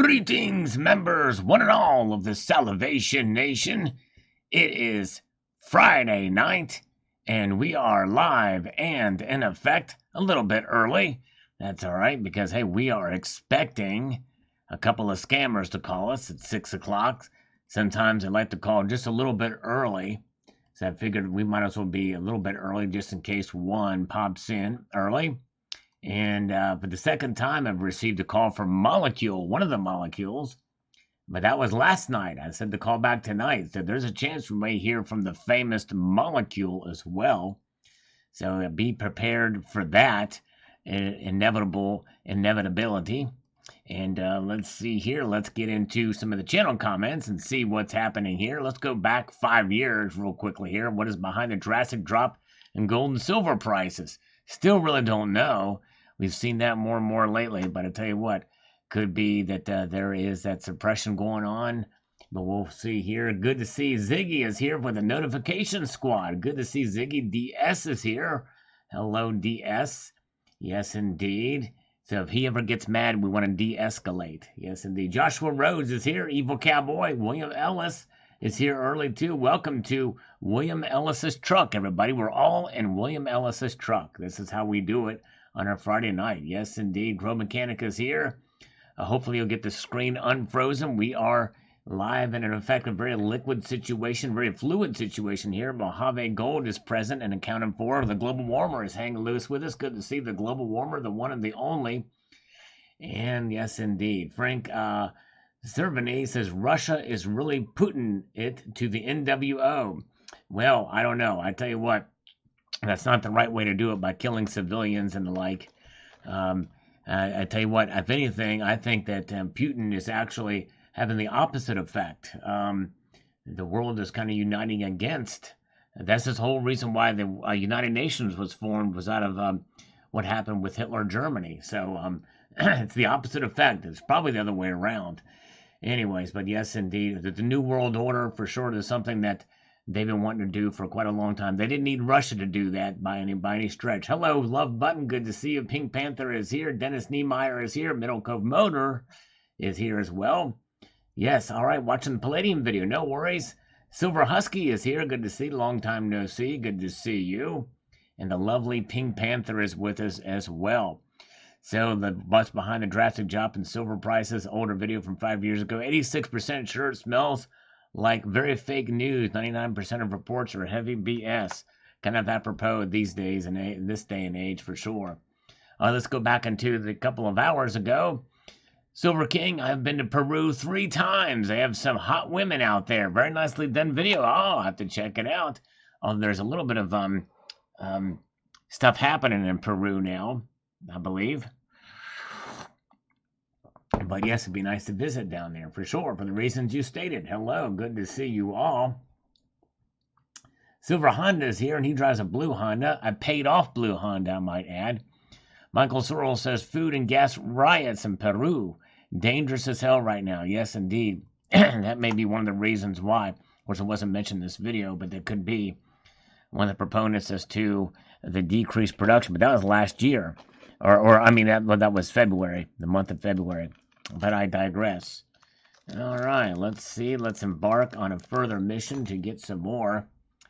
Greetings, members, one and all of the Salivation Nation. It is Friday night, and we are live and in effect a little bit early. That's all right, because, hey, we are expecting a couple of scammers to call us at 6 o'clock. Sometimes I like to call just a little bit early, so I figured we might as well be a little bit early just in case one pops in early. And for the second time, I've received a call from Molecule, one of the molecules, but that was last night. I said to call back tonight. So there's a chance we may hear from the famous Molecule as well. So be prepared for that inevitability. And let's see here. Let's get into some of the channel comments and see what's happening here. Let's go back 5 years real quickly here. What is behind the drastic drop in gold and silver prices? Still really don't know. We've seen that more and more lately, but I tell you what, could be that there is that suppression going on, but we'll see here. Good to see Ziggy is here for the notification squad. Good to see Ziggy. DS is here. Hello, DS. Yes, indeed. So if he ever gets mad, we want to de-escalate. Yes, indeed. Joshua Rhodes is here. Evil Cowboy. William Ellis is here early, too. Welcome to William Ellis's truck, everybody. We're all in William Ellis's truck. This is how we do it on our Friday night. Yes, indeed. Grow Mechanic is here. Hopefully you'll get the screen unfrozen. We are live and in effect a very liquid situation, very fluid situation here. Mojave Gold is present and accounted for. The Global Warmer is hanging loose with us. Good to see the Global Warmer, the one and the only. And yes, indeed. Frank Cervini says Russia is really putting it to the NWO. Well, I don't know. I tell you what, that's not the right way to do it by killing civilians and the like. I tell you what, if anything, I think that Putin is actually having the opposite effect. The world is kind of uniting against. That's the whole reason why the United Nations was formed, was out of what happened with Hitler Germany. So it's the opposite effect. It's probably the other way around. Anyways, but yes, indeed, the New World Order for sure is something that they've been wanting to do for quite a long time. They didn't need Russia to do that by any stretch. Hello, Love Button. Good to see you. Pink Panther is here. Dennis Niemeyer is here. Middle Cove Motor is here as well. Yes, all right. Watching the Palladium video. No worries. Silver Husky is here. Good to see. Long time no see. Good to see you. And the lovely Pink Panther is with us as well. So the what's behind the drastic drop in silver prices. Older video from 5 years ago. 86% sure it smells like very fake news. 99% of reports are heavy BS. Kind of apropos these days and in this day and age for sure. Let's go back into the couple of hours ago. Silver King, I've been to Peru 3 times. They have some hot women out there. Very nicely done video. Oh, I'll have to check it out. There's a little bit of stuff happening in Peru now, I believe. But yes, it'd be nice to visit down there for sure, for the reasons you stated. Hello, good to see you all. Silver Honda is here, and he drives a blue Honda. A paid-off blue Honda, I might add. Michael Sorrell says, food and gas riots in Peru. Dangerous as hell right now. Yes, indeed. That may be one of the reasons why, which I wasn't mentioned in this video, but that could be one of the proponents as to the decreased production. But that was last year. That was February, the month of February. But I digress. All right, let's see. Let's embark on a further mission to get some more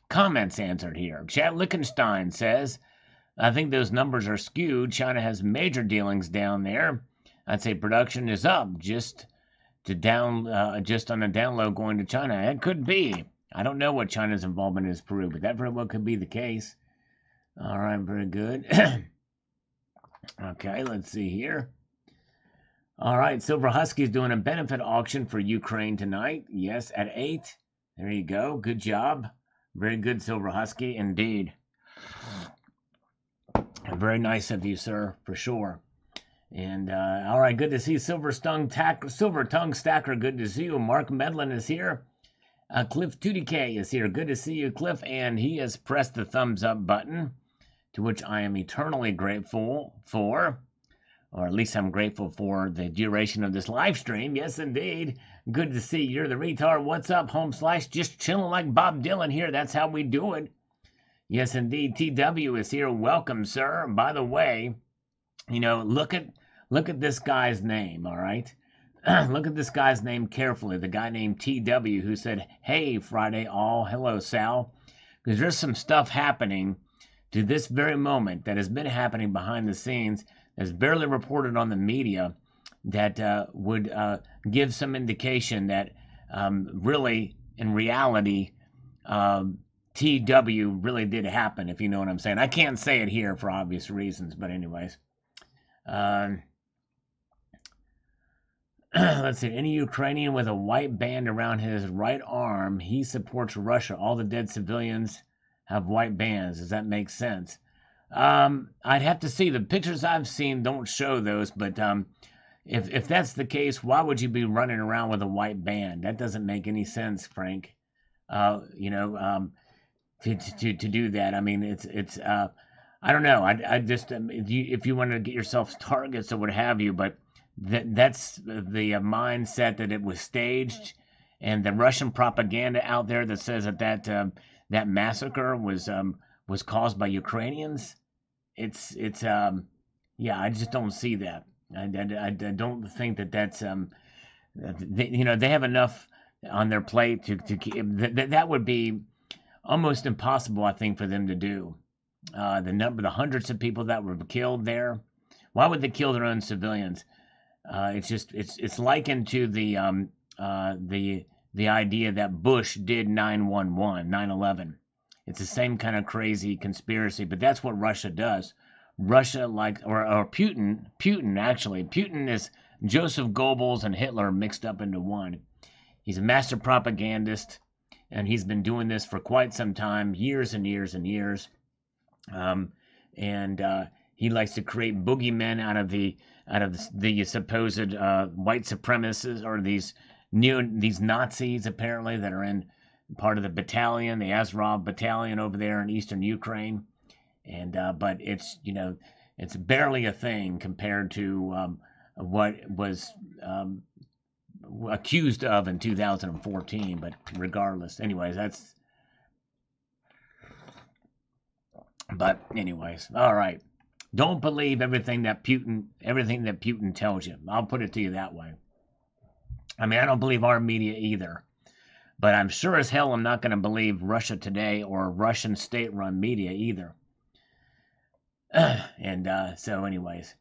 comments answered here. Chad Lichtenstein says, I think those numbers are skewed. China has major dealings down there. I'd say production is up just on the down low going to China. It could be. I don't know what China's involvement is Peru, but that very well could be the case. All right, very good. Okay, let's see here. All right, Silver Husky is doing a benefit auction for Ukraine tonight. Yes, at 8. There you go. Good job. Very good, Silver Husky, indeed. Very nice of you, sir, for sure. And, all right, good to see Silver Tongue Stacker. Good to see you. Mark Medlin is here. Cliff 2DK is here. Good to see you, Cliff. And he has pressed the thumbs up button, to which I am eternally grateful for. Or at least I'm grateful for the duration of this live stream. Yes, indeed. Good to see you. You're the retard. What's up, home slash? Just chilling like Bob Dylan here. That's how we do it. Yes, indeed. TW is here. Welcome, sir. By the way, look at this guy's name, all right? Look at this guy's name carefully. The guy named TW who said, "Hey, Friday all. Hello, Sal." Because there's some stuff happening to this very moment that has been happening behind the scenes, that's barely reported on the media, that would give some indication that really, in reality, TW really did happen, if you know what I'm saying. I can't say it here for obvious reasons, but anyways. Let's see. Any Ukrainian with a white band around his right arm, he supports Russia. All the dead civilians have white bands. Does that make sense? I'd have to see. The pictures I've seen don't show those, but if that's the case, why would you be running around with a white band? That doesn't make any sense, Frank. You know, to do that. I mean, it's I don't know. I just if you want to get yourself targets or what have you, but that's the mindset that it was staged, and the Russian propaganda out there that says that massacre was caused by Ukrainians. It's yeah, I just don't see that. I don't think that's they have enough on their plate to keep that would be almost impossible, I think, for them to do. The hundreds of people that were killed there. Why would they kill their own civilians? It's likened to the idea that Bush did 9/11. It's the same kind of crazy conspiracy, but that's what Russia does. Russia, like, or Putin actually. Putin is Joseph Goebbels and Hitler mixed up into one. He's a master propagandist, and he's been doing this for quite some time, years and years and years. He likes to create boogeymen out of the supposed white supremacists, or these Nazis apparently that are in part of the battalion, the Azov battalion over there in eastern Ukraine, and but it's it's barely a thing compared to what was accused of in 2014. But regardless, anyways, all right. Don't believe everything that Putin tells you. I'll put it to you that way. I mean, I don't believe our media either, but I'm sure as hell I'm not going to believe Russia Today or Russian state-run media either. So anyways,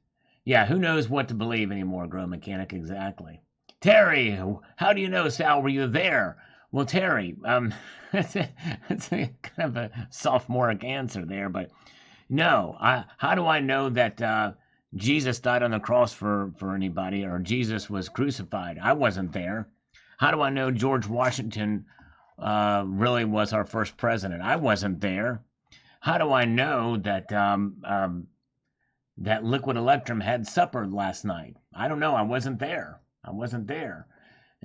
yeah, who knows what to believe anymore, Grow Mechanic, exactly. Terry, how do you know, Sal? Were you there? Well, Terry, it's a kind of a sophomoric answer there, but no. How do I know that Jesus died on the cross for anybody, or Jesus was crucified? I wasn't there. How do I know George Washington really was our first president? I wasn't there. How do I know that that Liquid Electrum had supper last night? I don't know. I wasn't there.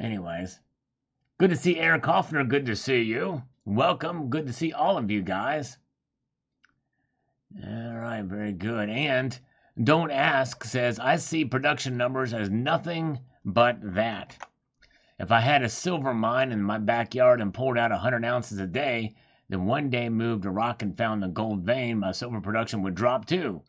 Anyways, good to see Eric Hoffner. Good to see you. Welcome. Good to see all of you guys. All right, very good. And Don't Ask says, I see production numbers as nothing but that. If I had a silver mine in my backyard and pulled out 100 ounces a day, then one day moved a rock and found a gold vein, my silver production would drop too.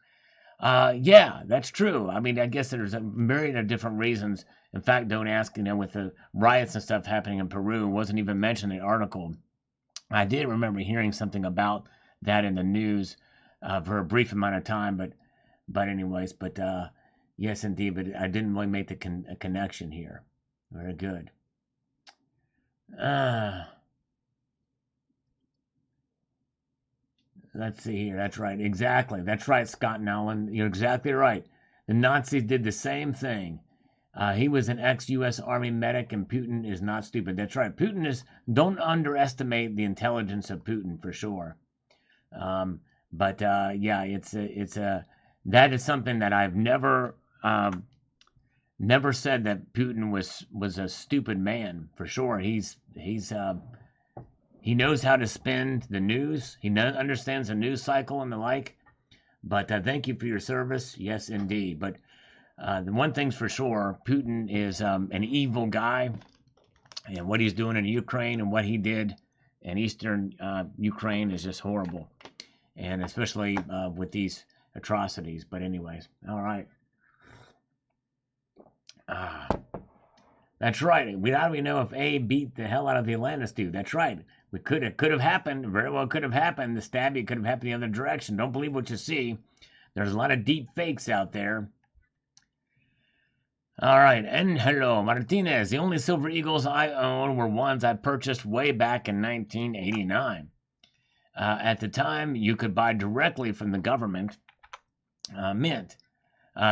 Yeah, that's true. I mean, I guess there's a myriad of different reasons. In fact, Don't Ask, with the riots and stuff happening in Peru, wasn't even mentioned in the article. I did remember hearing something about that in the news for a brief amount of time, but anyways, yes, indeed, but I didn't really make the connection here. Very good. Let's see here. That's right. Exactly. That's right, Scott Nolan. You're exactly right. The Nazis did the same thing. He was an ex-U.S. Army medic, and Putin is not stupid. That's right. Don't underestimate the intelligence of Putin, for sure. Yeah, that is something that I've never said, that Putin was a stupid man, for sure. He knows how to spin the news. He understands the news cycle and the like. But thank you for your service. Yes, indeed. But the one thing's for sure, Putin is an evil guy. And what he's doing in Ukraine and what he did in eastern Ukraine is just horrible. And especially with these atrocities. But anyways, all right. That's right. We don't even know if A beat the hell out of the Atlantis dude. That's right. It could have happened. Very well could have happened. The stabby could have happened the other direction. Don't believe what you see. There's a lot of deep fakes out there. All right, and hello, Martinez. The only Silver Eagles I own were ones I purchased way back in 1989. At the time, you could buy directly from the government mint.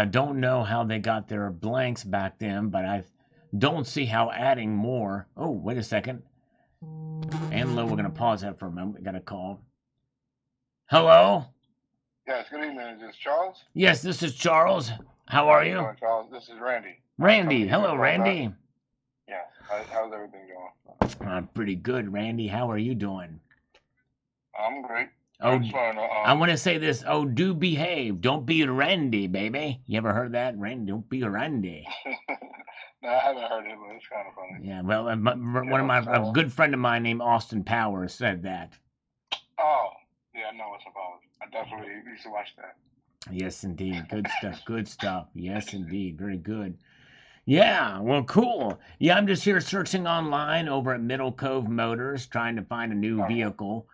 Don't know how they got their blanks back then, but I don't see how adding more. Oh, wait a second. Angelo, we're going to pause that for a moment. We got a call. Hello? Yes, good evening. Is this Charles? Yes, this is Charles. How are you? Charles, this is Randy. Randy. Hello, Randy. Yeah. How's everything going? Pretty good, Randy. How are you doing? I'm great. Oh, I want to say this. Oh, do behave. Don't be Randy, baby. You ever heard that? Randy, don't be Randy. No, I haven't heard it, but it's kind of funny. Yeah, well, a good friend of mine named Austin Powers said that. Oh, yeah, I know what's about. I definitely used to watch that. Yes, indeed. Good stuff. Good stuff. Yes, indeed. Very good. Yeah, well, cool. Yeah, I'm just here searching online over at Middle Cove Motors, trying to find a new vehicle.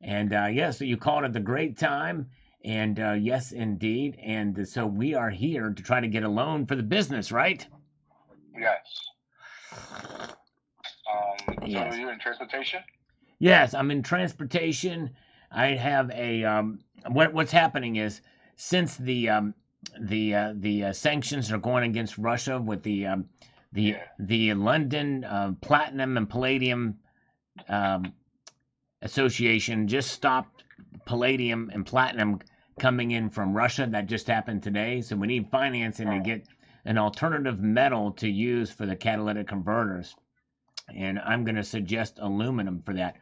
And so you called at the great time. And yes, indeed. And so we are here to try to get a loan for the business, right? Yes. Yes. So you're in transportation? Yes, I'm in transportation. I have a what's happening is since the sanctions are going against Russia with the London Platinum and Palladium Association just stopped palladium and platinum coming in from Russia. That just happened today. So we need financing to get an alternative metal to use for the catalytic converters. And I'm going to suggest aluminum for that.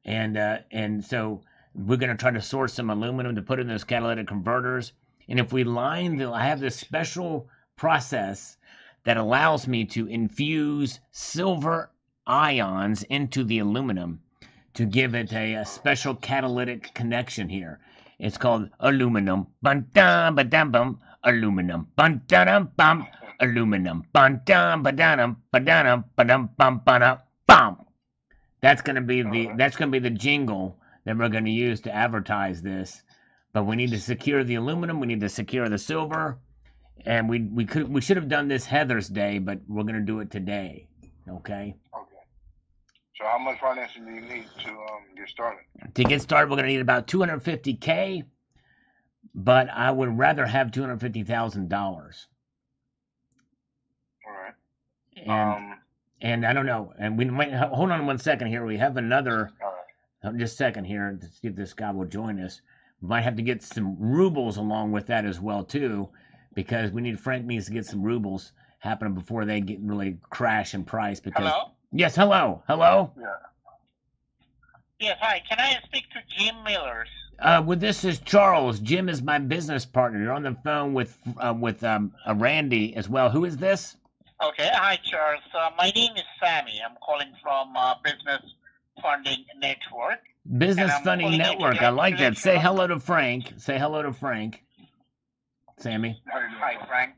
And so we're going to try to source some aluminum to put in those catalytic converters. And if we I have this special process that allows me to infuse silver ions into the aluminum to give it a special catalytic connection here. It's called aluminum. Aluminum. Aluminum. That's gonna be the jingle that we're gonna use to advertise this. But we need to secure the aluminum. We need to secure the silver, and we should have done this Heather's Day, but we're gonna do it today. Okay. Okay. So how much financing do you need to get started? To get started, we're gonna need about $250K, but I would rather have $250,000. All right. And I don't know. And we might hold on 1 second here. We have another. All right. Just a second here to see if this guy will join us. We might have to get some rubles along with that as well too, because Frank needs to get some rubles happening before they get really crash in price. Because hello? Yes, hello. Yeah. Yes, hi. Can I speak to Jim Millers? Well, this is Charles. Jim is my business partner. You're on the phone with Randy as well. Who is this? Okay, hi, Charles. My name is Sammy. I'm calling from Business Funding Network. Business Funding Network. I like that. Say hello to Frank. Say hello to Frank. Sammy. Hi, Frank.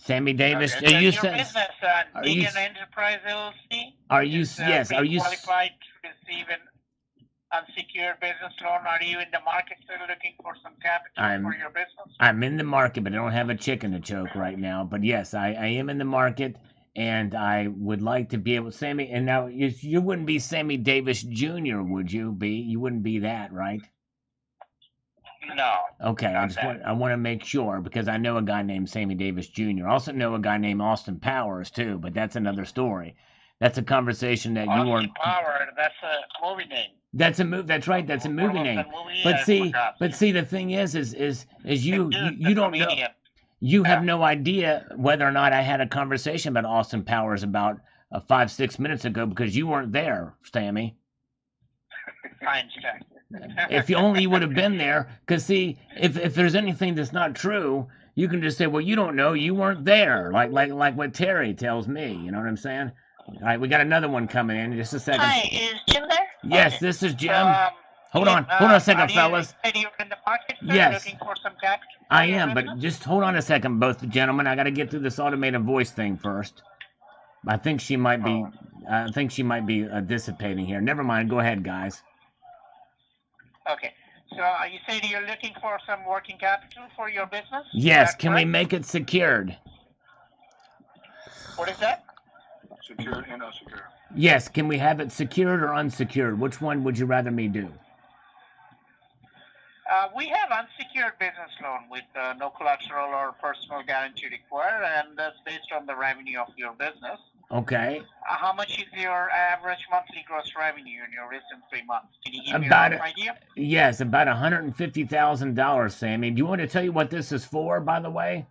Sammy Davis. Okay. Your business, Negan Enterprise LLC? Are you qualified to receive an unsecured business loan? Are you in the market still looking for some capital for your business? I'm in the market, but I don't have a chicken to choke right now. But yes, I am in the market, and I would like to be able to, Sammy. And now you wouldn't be Sammy Davis Jr., would you be? You wouldn't be that, right? No. Okay, I want to make sure, because I know a guy named Sammy Davis Jr. I also know a guy named Austin Powers too, but that's another story. That's a conversation that you weren't. Austin Powers, that's a movie name. That's a movie. That's right. That's a movie name. But see, the thing is you don't know. You have no idea whether or not I had a conversation about Austin Powers about 5-6 minutes ago, because you weren't there, Sammy. Fine, check. If you only would have been there, because see, if there's anything that's not true, you can just say, well, you don't know, you weren't there, like what Terry tells me. You know what I'm saying? All right, we got another one coming in just a second. Hi, is Jim there? Yes, this is Jim. Hold on a second, fellas. Are you in the market, sir, yes, looking for some capital? I am, but just hold on a second, both gentlemen. I got to get through this automated voice thing first. I think she might be. I think she might be dissipating here. Never mind. Go ahead, guys. Okay. So you said you're looking for some working capital for your business? Yes. Can we make it secured? What is that? Secured and unsecured. Yes. Can we have it secured or unsecured? Which one would you rather me do? We have unsecured business loan with no collateral or personal guarantee required, and that's based on the revenue of your business. Okay. How much is your average monthly gross revenue in your recent 3 months? Can you give me a rough idea? Yes, about $150,000, Sammy. Do you want to tell you what this is for, by the way?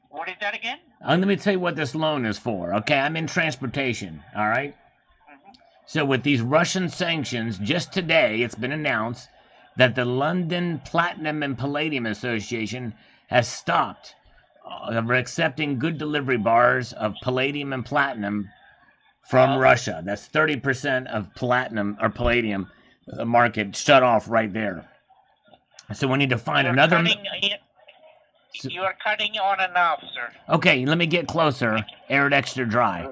What is that again? Let me tell you what this loan is for. Okay, I'm in transportation, all right? So with these Russian sanctions, just today it's been announced that the London Platinum and Palladium Association has stopped accepting good delivery bars of palladium and platinum from Russia. That's 30% of platinum or palladium market shut off right there. So we need to find another. You are cutting on and off, sir. Okay, let me get closer. Air it extra dry.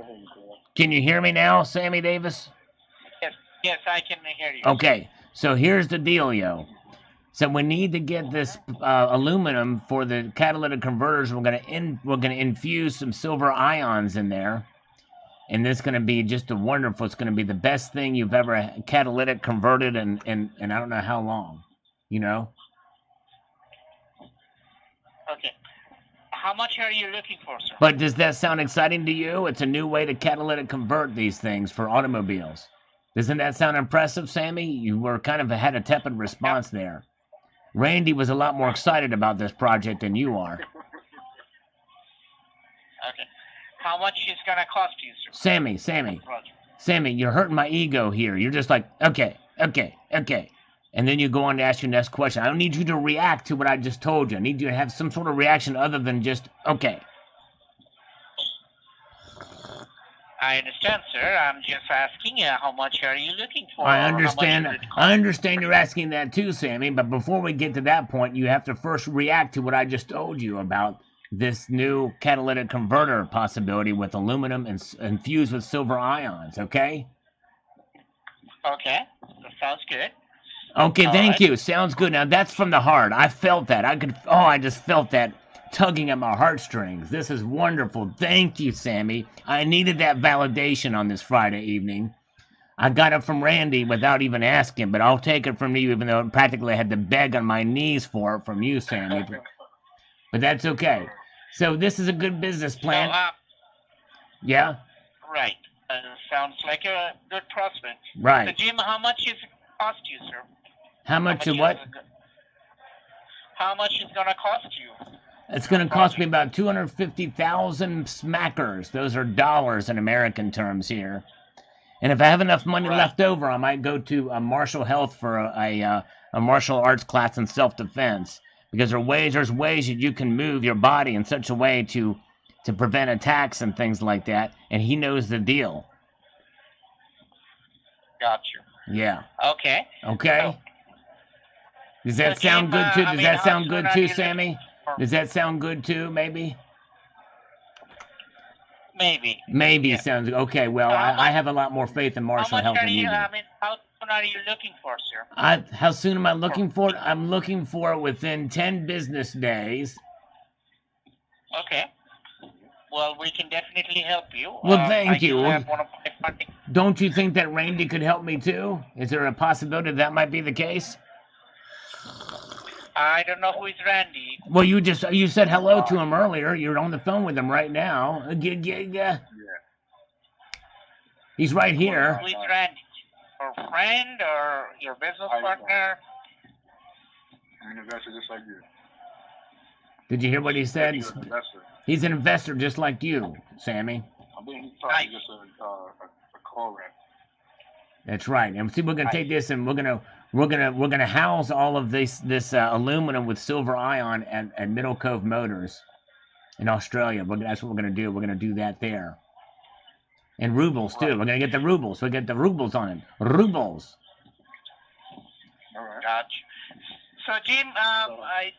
Can you hear me now, Sammy Davis? Yes, I can hear you. Okay, so here's the dealio. So we need to get this aluminum for the catalytic converters. We're gonna infuse some silver ions in there, and this is gonna be just a wonderful. It's gonna be the best thing you've ever catalytic converted in I don't know how long, you know. Okay. How much are you looking for, sir? But does that sound exciting to you? It's a new way to catalytic convert these things for automobiles. Doesn't that sound impressive, Sammy? You were kind of had a tepid response there. Randy was a lot more excited about this project than you are. Okay. How much is going to cost you, sir? Sammy, you're hurting my ego here. You're just like, okay. And then you go on to ask your next question. I don't need you to react to what I just told you. I need you to have some sort of reaction other than just, okay. I understand, sir. I'm just asking how much are you looking for? I understand you're asking that too, Sammy, but before we get to that point, you have to first react to what I just told you about this new catalytic converter possibility with aluminum and infused with silver ions, okay? Okay, that sounds good. Okay, thank you. Sounds good. Now, that's from the heart. I felt that. I just felt that tugging at my heartstrings. This is wonderful. Thank you, Sammy. I needed that validation on this Friday evening. I got it from Randy without even asking, but I'll take it from you, even though practically I had to beg on my knees for it from you, Sammy. But that's okay. So this is a good business plan. Yeah? Right. Sounds like a good prospect. Right. So, Jim, how much is it cost you, sir? How much of what? How much is going to cost you? It's going to cost me about 250,000 smackers. Those are dollars in American terms here. And if I have enough money left over, I might go to a martial health for a martial arts class in self-defense. Because there's ways that you can move your body in such a way to prevent attacks and things like that. And he knows the deal. Got you. Yeah. Okay. Okay. Does that sound good too? Does that sound good too, Sammy? Does that sound good too, maybe? Maybe. Maybe sounds okay. Well, I have a lot more faith in martial health than you do. How soon are you looking for, sir? How soon am I looking for it? I'm looking for it within 10 business days. Okay. Well, we can definitely help you. Well, thank you. Don't you think that Randy could help me too? Is there a possibility that might be the case? I don't know who is Randy. Well, you said hello to him earlier. You're on the phone with him right now. Yeah. He's right here. Who is Randy? Your friend or your business partner? I'm an investor just like you. Did you hear what he said? He's an investor. He's an investor just like you, Sammy. I mean, he's probably just a call rep. That's right. And see, we're gonna take this and we're gonna house all of this aluminum with silver ion at Middle Cove Motors in Australia. That's what we're gonna do. We're gonna do that there. And rubles too. We're gonna get the rubles. We get the rubles on it. Rubles. All right. Gotcha. So, Jim,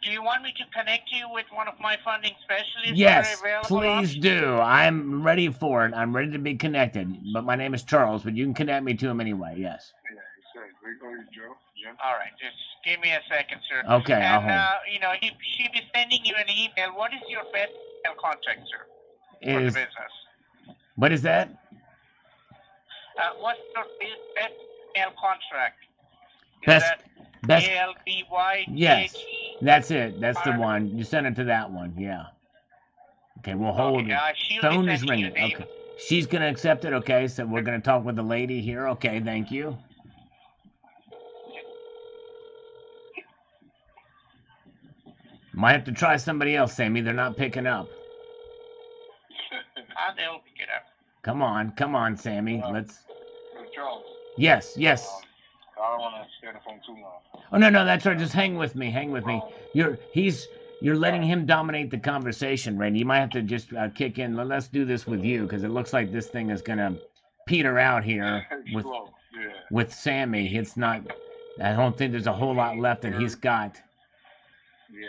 do you want me to connect you with one of my funding specialists? Yes, Available please options? do. I'm ready for it. I'm ready to be connected. But my name is Charles, but you can connect me to him anyway. Yes. Yeah, sure. We go to Joe. Jim. All right, just give me a second, sir. Okay, I'll And, hold. she'll be sending you an email. What is your best email contact, sir, for the Is business? what is that? What's your best email contract? Is Best that best. ALBY? Yes, that's it. That's the one. You send it to that one. Yeah. Okay, we'll hold. Okay, she'll Phone be is sending you ringing. the Okay, she's gonna accept it. Okay, so we're gonna talk with the lady here. Okay, thank you. Might have to try somebody else, Sammy. They're not picking up. They'll pick it up. Come on, Sammy. Let's. Charles. Yes. I don't want to stay on the phone too long. Oh no, that's right. Just hang with me. You're letting him dominate the conversation, Randy. You might have to just kick in. Let's do this with you because it looks like this thing is gonna peter out here with Sammy. It's not. I don't think there's a whole lot left that he's got. Yeah.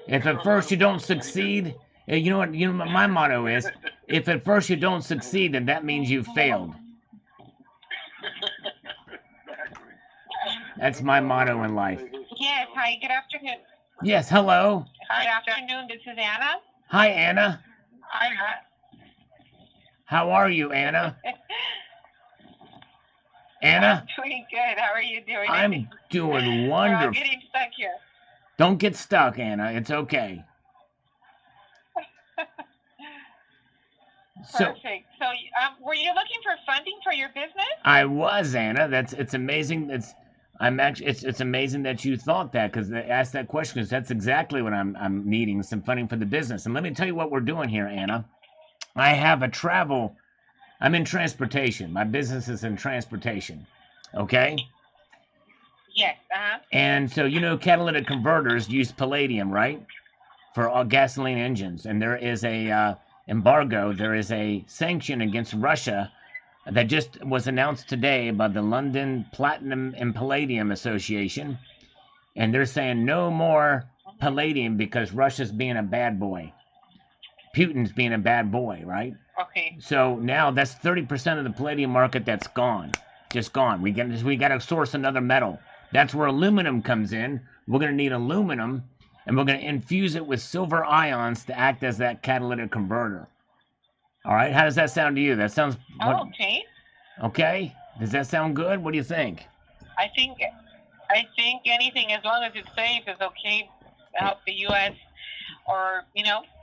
If at first you don't succeed, you know what? You know what my motto is. If at first you don't succeed, then that means you've failed. That's my motto in life. Yes, hi, good afternoon. Yes, hello. Good afternoon, this is Anna. Hi, Anna. Hi. How are you, Anna? Anna? I'm doing good. How are you doing? I'm doing We're wonderful. all getting stuck here. Don't get stuck, Anna. It's okay. Perfect. So, were you looking for funding for your business? I was, Anna. It's amazing. It's amazing that you thought that because they asked that question because that's exactly what I'm needing, some funding for the business. And let me tell you what we're doing here, Anna. I have I'm in transportation. My business is in transportation. Okay? Yes, And so, catalytic converters use palladium, right? For all gasoline engines. And there is a embargo, there is a sanction against Russia that just was announced today by the London Platinum and Palladium Association. And they're saying no more palladium because Russia's being a bad boy. Putin's being a bad boy, right? Okay. So now that's 30% of the palladium market that's gone. Just gone. We got to source another metal. That's where aluminum comes in. We're going to need aluminum, and we're going to infuse it with silver ions to act as that catalytic converter. All right, how does that sound to you? That sounds... Okay. Okay? Does that sound good? What do you think? I think anything as long as it's safe is okay to help the U.S. or,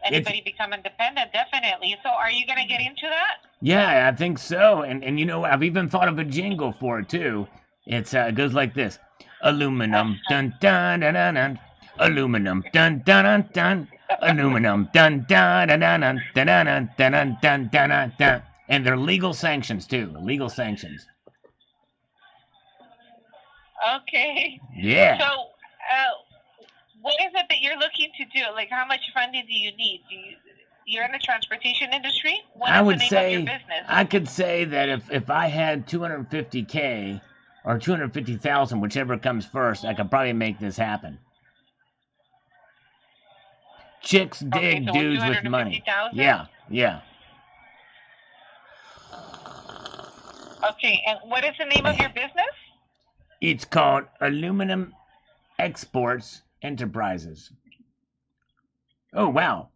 anybody become independent, definitely. So are you going to get into that? Yeah, I think so. And I've even thought of a jingle for it, too. It goes like this. Aluminum, dun, dun, dun, dun, dun. Aluminum, dun, dun, dun, dun. Aluminum, dun, dun, dun, dun, dun, dun, dun, dun, dun, dun, dun, dun, dun. And they're legal sanctions, too. Legal sanctions. Okay. Yeah. So, what is it that you're looking to do? Like, how much funding do you need? You're in the transportation industry? What is the name of your business? I could say that if I had 250K or 250,000, whichever comes first, I could probably make this happen. Chicks dig dudes with money. Yeah. Okay, and what is the name of your business? It's called Aluminum Exports Enterprises. Oh, wow.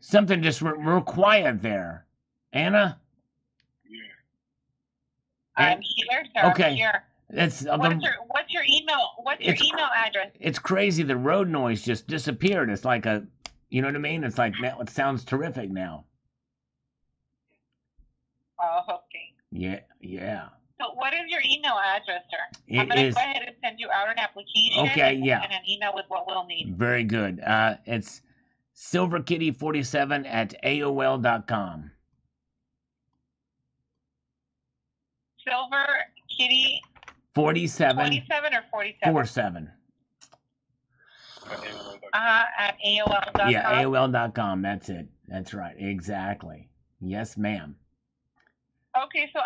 Something just real quiet there. Anna? Yeah. I'm here, sir. Okay. I'm here. What's your email? What's your email address? It's crazy. The road noise just disappeared. It's like you know what I mean? It's like now it sounds terrific now. Oh, okay. Yeah. So what is your email address, sir? I'm going to go ahead and send you out an application and an email with what we'll need. Very good. It's silverkitty47@aol.com. Silver Kitty 47 27 or 47? 47. At AOL.com. Yeah, AOL.com. That's it. That's right. Exactly. Yes, ma'am. Okay, so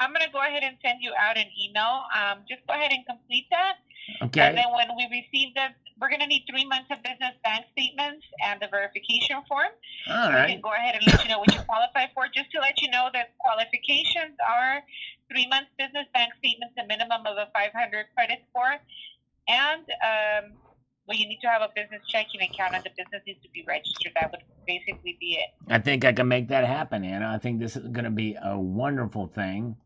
I'm going to go ahead and send you out an email. Just go ahead and complete that. Okay. And then when we receive we're going to need 3 months of business bank statements and the verification form. All We right. can go ahead and let you know what you qualify for. Just to let you know that qualifications are 3 months business bank statements, a minimum of a 500 credit score, and you need to have a business checking account, and the business needs to be registered. That would basically be it. I think I can make that happen, Anna. I think this is going to be a wonderful thing.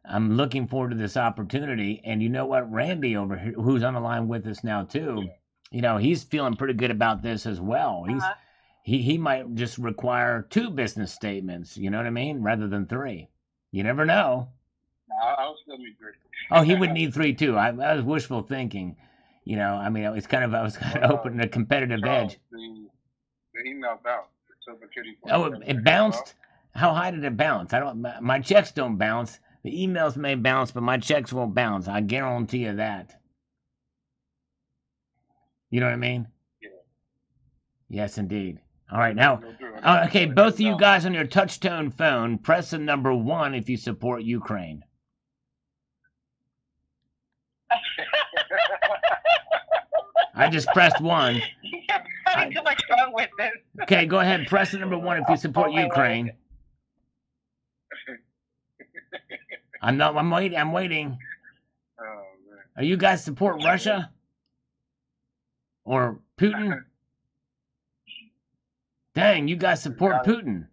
I'm looking forward to this opportunity. And you know what? Randy over here, who's on the line with us now too, you know, he's feeling pretty good about this as well. He might just require 2 business statements, you know what I mean, rather than 3. You never know. I would still need 3. Oh, he would need 3 too. I was wishful thinking. You know, I mean, I was kind of opening a competitive edge. The email bounced. Oh, it bounced? How high did it bounce? My checks don't bounce. The emails may bounce, but my checks won't bounce. I guarantee you that. You know what I mean? Yeah. Yes, indeed. All right, now, okay, both of you guys on your touch-tone phone, press the number 1 if you support Ukraine. I just pressed 1. Having too much fun with this. Okay, go ahead. Press the number 1 if you support Ukraine. I'm waiting. Oh, man. Are you guys support Russia? Or Putin? Dang, you guys support Putin.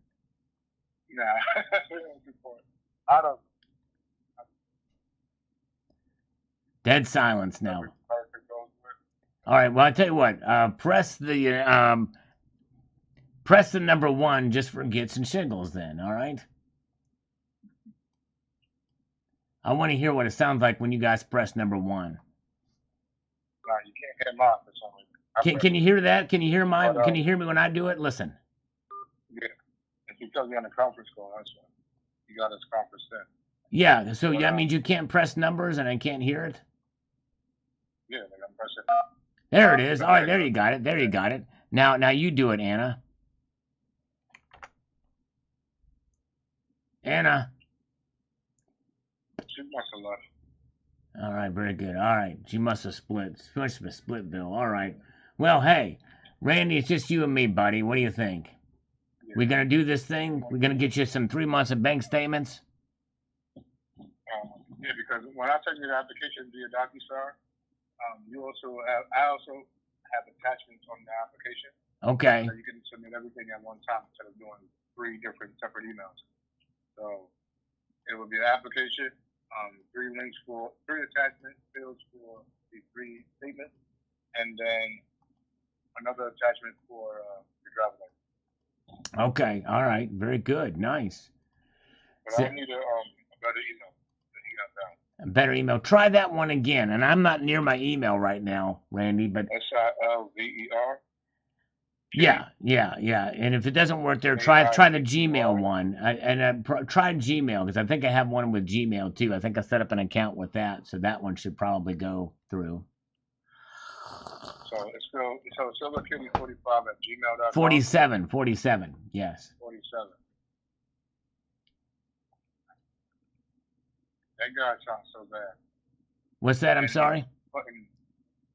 Nah. I don't. Dead silence now. All right, well, I tell you what. Press the number 1 just for gits and shiggles then, all right? I want to hear what it sounds like when you guys press number 1. No, you can't hear mine for some reason. Can you hear that? Can you hear mine? Can you hear me when I do it? Listen. Yeah. It's because you're on a conference call, that's why. You got us conference then. Yeah, so that means you can't press numbers and I can't hear it? Yeah, like I'm pressing. There it is. All right, there you got it. There you got it. Now you do it, Anna. Anna. She must have left. All right, very good. All right, she must have split. She must have split, Bill. All right. Well, hey, Randy, it's just you and me, buddy. What do you think? Yeah. We gonna do this thing? We're gonna get you some 3 months of bank statements? Yeah, because when I send you the application via DocuSign, I also have attachments on the application. Okay. So you can submit everything at one time instead of doing 3 different separate emails. So it will be the application, 3 links for 3 attachment fields for the 3 statements, and then another attachment for the driver license. Okay. All right. Very good. Nice. But I need a better email. A better email. Try that one again. And I'm not near my email right now, Randy, but SILVER. Yeah. And if it doesn't work there, try the Gmail one. Try Gmail, because I think I have one with Gmail too. I think I set up an account with that, so that one should probably go through. So it's silverkitty45 at gmail.com. 47, yes. 47. That guy sounds so bad. What's that? I'm sorry?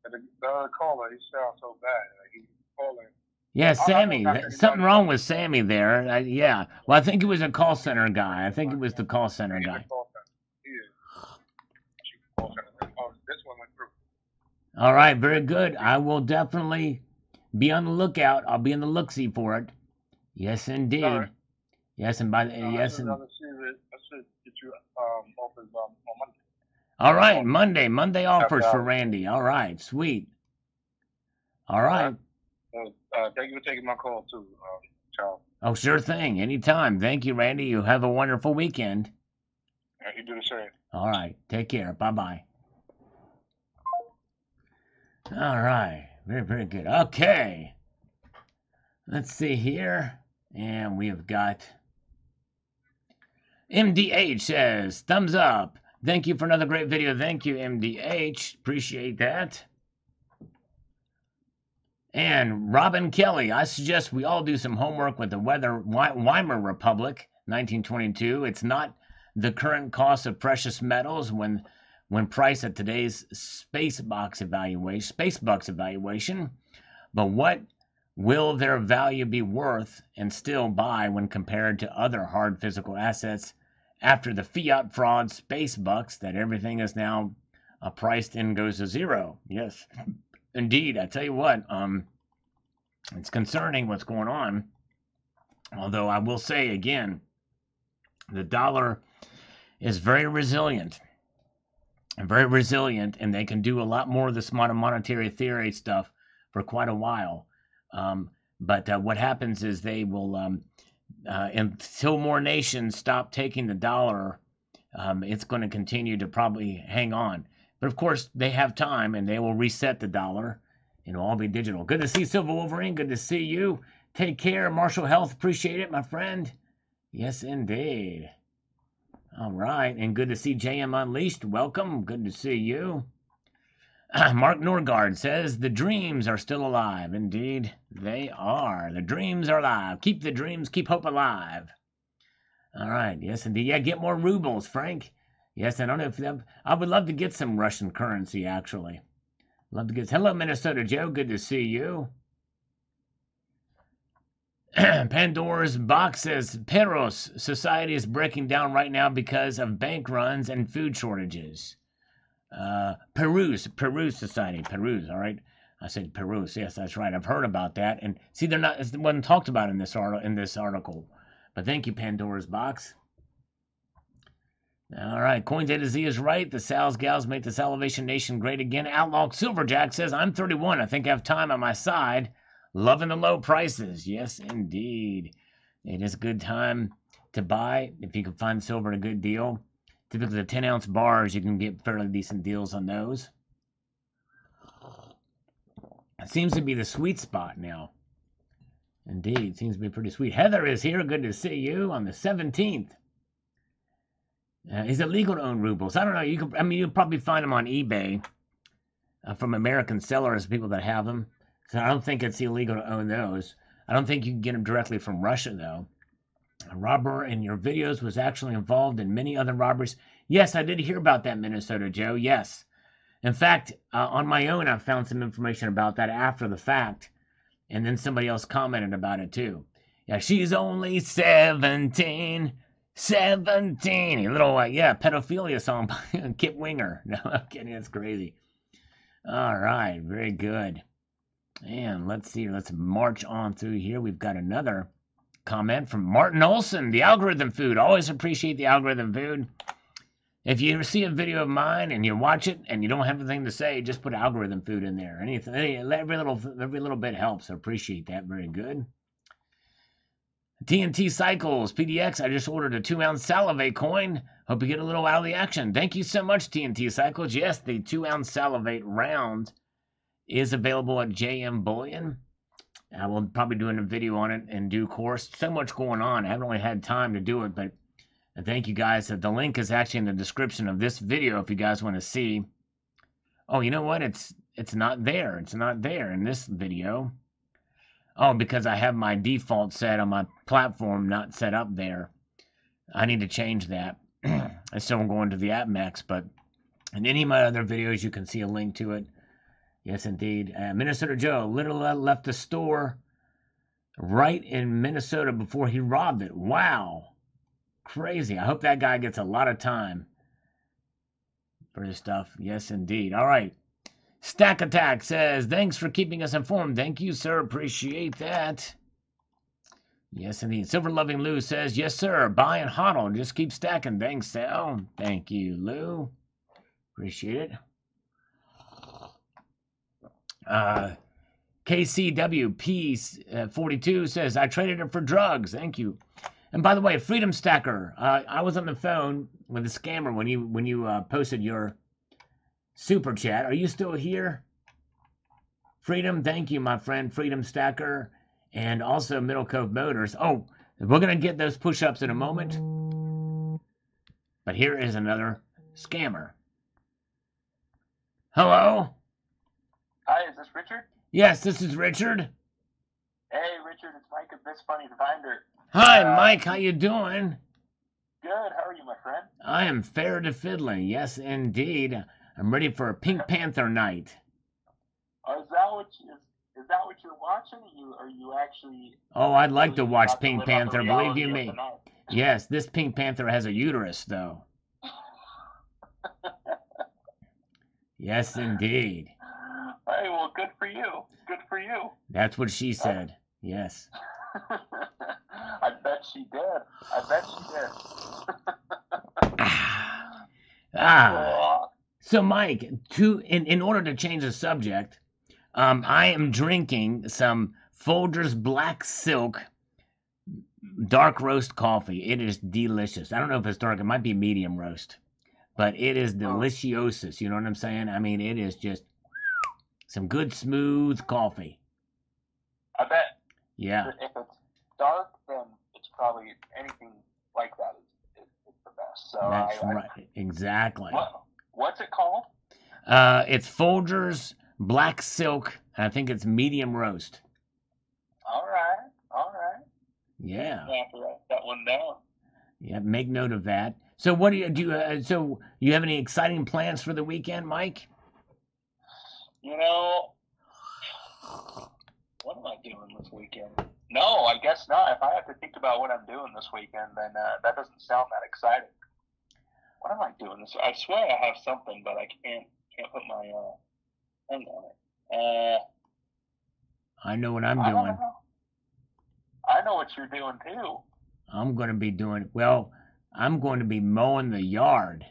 The other caller, he sounds so bad. Like he's calling. Yeah, Sammy. Something wrong with Sammy there. Yeah. Well, I think he was a call center guy. I think it was the call center guy. This one went through. All right, very good. I will definitely be on the lookout. I'll be in the look-see for it. Yes, indeed. Right. Yes, and yes, and. I should get you offers on Monday. All right, Monday offers for Randy. All right, sweet. All right. Thank you for taking my call too, Charles. Oh, sure thing. Anytime. Thank you, Randy. You have a wonderful weekend. You do the same. All right. Take care. Bye-bye. All right. Very, very good. Okay. Let's see here. And we have got MDH says, thumbs up. Thank you for another great video. Thank you, MDH. Appreciate that. And Robin Kelly, I suggest we all do some homework with the Weimar Republic, 1922. It's not the current cost of precious metals when when priced at today's Spacebucks evaluation. But what will their value be worth and still buy when compared to other hard physical assets after the fiat fraud Spacebucks that everything is now priced in goes to zero? Yes, indeed. I tell you what, it's concerning what's going on. Although I will say again, the dollar is very resilient, and they can do a lot more of this monetary theory stuff for quite a while. But what happens is they will, until more nations stop taking the dollar, it's going to continue to probably hang on. But of course, they have time, and they will reset the dollar. It'll all be digital. Good to see Silver Wolverine. Good to see you. Take care, Marshall Health. Appreciate it, my friend. Yes, indeed. All right, and good to see JM Unleashed. Welcome. Good to see you. Mark Norgard says, the dreams are still alive. Indeed, they are. The dreams are alive. Keep the dreams, keep hope alive. All right, yes, indeed. Yeah, get more rubles, Frank. Yes, I don't know if I would love to get some Russian currency, actually. Love to get. Hello, Minnesota Joe. Good to see you. Pandora's Box says, Peru's society is breaking down right now because of bank runs and food shortages. Peru's society. Peru's, all right. I said Peru's. Yes, that's right. I've heard about that. And see, they're not. It wasn't talked about in this article. But thank you, Pandora's Box. All right, Coins A to Z is right. The Sal's Gals make the Salivation Nation great again. Outlaw Silverjack says, I'm 31. I think I have time on my side. Loving the low prices. Yes, indeed. It is a good time to buy if you can find silver at a good deal. Typically, the 10-ounce bars, you can get fairly decent deals on those. It seems to be the sweet spot now. Indeed, seems to be pretty sweet. Heather is here. Good to see you on the 17th. Is it legal to own rubles? I don't know. You'll probably find them on eBay from American sellers, people that have them. So I don't think it's illegal to own those. I don't think you can get them directly from Russia, though. A robber in your videos was actually involved in many other robberies. Yes, I did hear about that, Minnesota Joe. Yes. In fact, on my own, I found some information about that after the fact. And then somebody else commented about it, too. Yeah, she's only 17. 17. A little, pedophilia song by Kip Winger. No, I'm kidding. That's crazy. All right. Very good. And let's see. Let's march on through here. We've got another comment from Martin Olson. The algorithm food. Always appreciate the algorithm food. If you see a video of mine and you watch it and you don't have anything to say, just put algorithm food in there. Anything, every little bit helps. I appreciate that. Very good. TNT Cycles, PDX, I just ordered a 2-ounce Salivate coin. Hope you get a little out of the action. Thank you so much, TNT Cycles. Yes, the 2-ounce Salivate round is available at JM Bullion. I will probably do a video on it in due course. So much going on. I haven't really had time to do it, but thank you guys. The link is actually in the description of this video if you guys want to see. Oh, you know what? It's not there. It's not there in this video. Oh, because I have my default set on my platform not set up there. I need to change that. I still am going to the AppMax, but in any of my other videos, you can see a link to it. Yes, indeed. Minnesota Joe literally left the store right in Minnesota before he robbed it. Wow. Crazy. I hope that guy gets a lot of time for his stuff. Yes, indeed. All right. Stack Attack says, thanks for keeping us informed. Thank you, sir. Appreciate that. Yes, indeed. Silver Loving Lou says, yes, sir. Buy and hodl. Just keep stacking. Thanks, Sal. Thank you, Lou. Appreciate it. KCWP42 says, I traded it for drugs. Thank you. And by the way, Freedom Stacker, I was on the phone with a scammer when you posted your super chat. Are you still here? Freedom, thank you, my friend. Freedom Stacker. And also Middle Cove Motors. Oh, we're going to get those push-ups in a moment. But here is another scammer. Hello? Hi, is this Richard? Yes, this is Richard. Hey, Richard, it's Mike of This Funny Finder. Hi, Mike. How you doing? Good. How are you, my friend? I am fair to fiddling. Yes, indeed. I'm ready for a Pink Panther night. Oh, is that what you're watching? Are you actually? Oh, I'd like to really watch about to Pink live out the Panther, believe you reality of the me. night? Yes, this Pink Panther has a uterus, though. Yes, indeed. Hey, well, good for you. Good for you. That's what she said. Yes. I bet she did. I bet she did. So, Mike, in order to change the subject, I am drinking some Folgers Black Silk dark roast coffee. It is delicious. I don't know if it's dark. It might be medium roast, but it is deliciosus. You know what I'm saying? I mean, it is just some good smooth coffee. I bet. Yeah. If it's dark, then it's probably anything like that is the best. So that's right. Exactly. What's it called? It's Folgers Black Silk. And I think it's medium roast. All right. All right. Yeah. I have to write that one down. Yeah, make note of that. So, what do? So, you have any exciting plans for the weekend, Mike? You know, what am I doing this weekend? No, I guess not. If I have to think about what I'm doing this weekend, then that doesn't sound that exciting. What am I doing this? I swear I have something, but I can't put my thing on it. I know what I'm doing. I know what you're doing too. I'm going to be doing I'm going to be mowing the yard.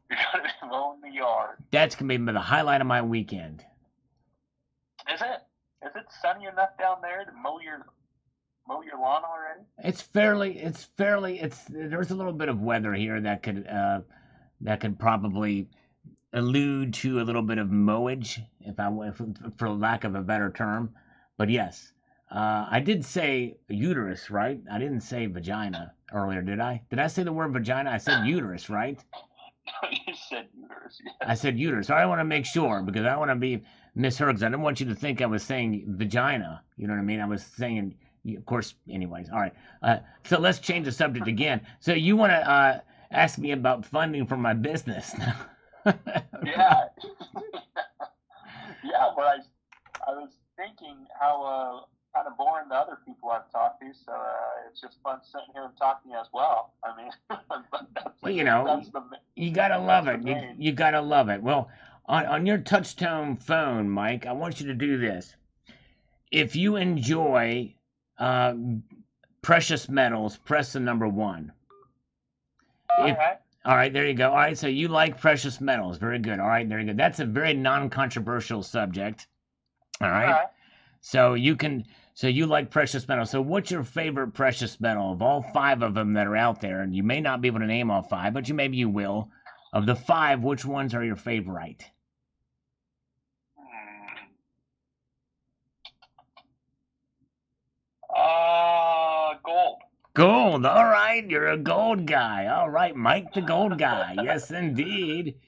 You're going to be mowing the yard. That's going to be the highlight of my weekend. Is it? Is it sunny enough down there to mow your lawn already? There's a little bit of weather here that could probably allude to a little bit of mowage, for lack of a better term. But yes, I did say uterus, right? I didn't say vagina earlier, did I? Did I say the word vagina? I said uterus, right? You said uterus. Yes. I said uterus. I want to make sure because I don't want to be misheard. Because I didn't want you to think I was saying vagina. You know what I mean? I was saying, of course. Anyways, all right. So let's change the subject again. So you want to ask me about funding for my business now? Yeah. Yeah, but I was thinking how kind of boring the other people I've talked to, so it's just fun sitting here and talking as well. I mean, you gotta love it. You gotta love it. Well, on your touch-tone phone, Mike, I want you to do this. If you enjoy precious metals, press the number 1. All right, there you go. All right, so you like precious metals. Very good. All right, there you go. That's a very non-controversial subject. All right. So you like precious metals. So what's your favorite precious metal of all 5 of them that are out there? And you may not be able to name all 5, but maybe you will. Of the 5, which ones are your favorite? Gold. Gold. All right, you're a gold guy. All right, Mike the gold guy. Yes, indeed.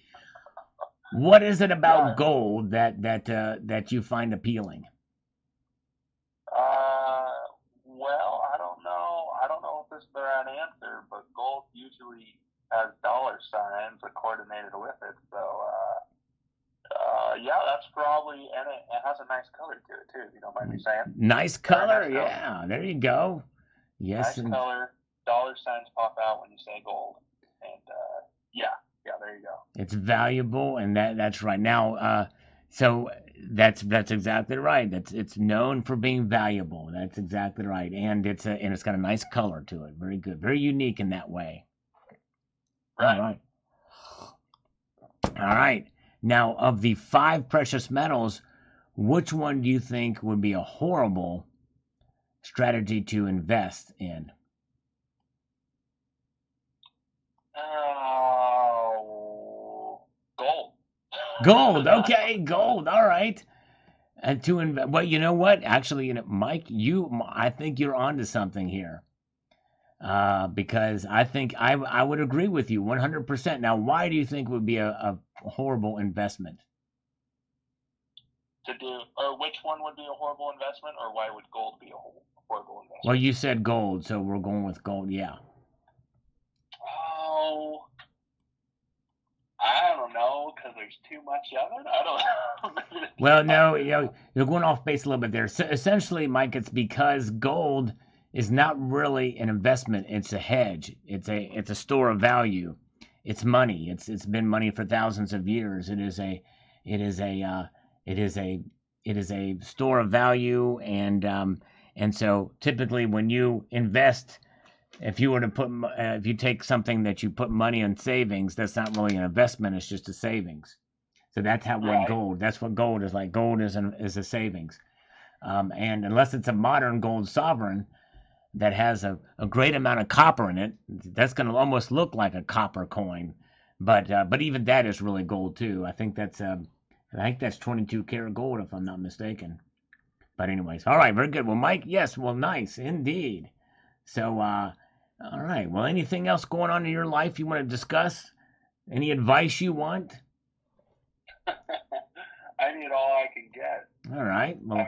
What is it about gold that you find appealing? Well, I don't know. I don't know if this is the right answer, but gold usually has dollar signs coordinated with it. So, yeah, that's probably, and it has a nice color to it too. You don't mind me saying? Nice color, yeah. There you go. Yes. Nice color. Dollar signs pop out when you say gold, and yeah, there you go. It's valuable, and that's right. Now, so that's exactly right. It's known for being valuable. That's exactly right, and it's got a nice color to it. Very good, very unique in that way. Right. All right. Now, of the 5 precious metals, which one do you think would be a horrible strategy to invest in? Gold. Gold. Okay, gold. All right. And to invest. Well, you know what? Actually, Mike, I think you're onto something here. Because I think I would agree with you 100%. Now, why do you think it would be a horrible investment? Or which one would be a horrible investment, or why would gold be a horrible investment? Well, you said gold, so we're going with gold. Yeah. don't know because there's too much of it. I don't know. Well, no, you're going off base a little bit there. So essentially, Mike, it's because gold is not really an investment; it's a hedge. It's a store of value. It's money. It's been money for thousands of years. It is a store of value, and so typically when you invest, if you take something that you put money in savings, that's not really an investment. It's just a savings. So that's how gold. That's what gold is like. Gold is a savings, and unless it's a modern gold sovereign that has a great amount of copper in it, that's going to almost look like a copper coin. But even that is really gold too. I think that's 22 karat gold if I'm not mistaken. But anyways, all right, very good. Well, Mike, yes, well, nice indeed. So, all right. Well, anything else going on in your life you want to discuss? Any advice you want? I need all I can get. All right. Well,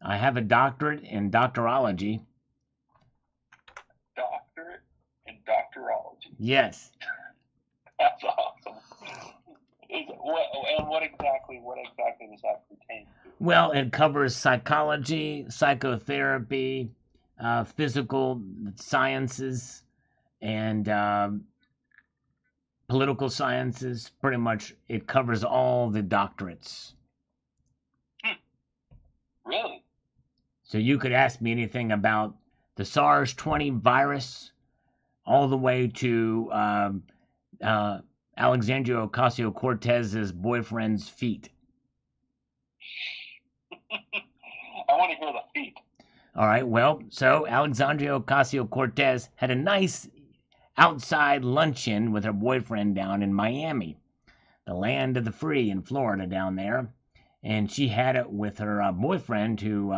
I have a doctorate in doctorology. Doctorate in doctorology. Yes. That's awesome. What exactly does that pertain to? Well, it covers psychology, psychotherapy, physical sciences, and political sciences. Pretty much, it covers all the doctorates. Really? So you could ask me anything about the SARS-20 virus, all the way to Alexandria Ocasio-Cortez's boyfriend's feet. I want to hear the feet. All right, well, so Alexandria Ocasio-Cortez had a nice outside luncheon with her boyfriend down in Miami, the land of the free in Florida down there. And she had it with her boyfriend who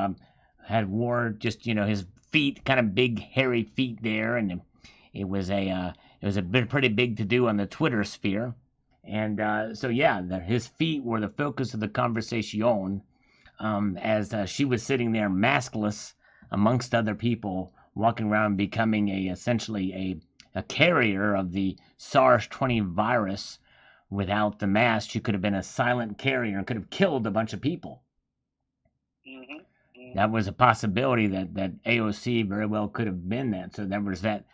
had wore just, his feet, kind of big, hairy feet there. And it was a pretty big to do on the Twitter sphere. And so, yeah, his feet were the focus of the conversation as she was sitting there maskless amongst other people, walking around becoming essentially a carrier of the SARS-20 virus. Without the mask, she could have been a silent carrier and could have killed a bunch of people. Mm-hmm. Mm-hmm. That was a possibility that AOC very well could have been that. So there was that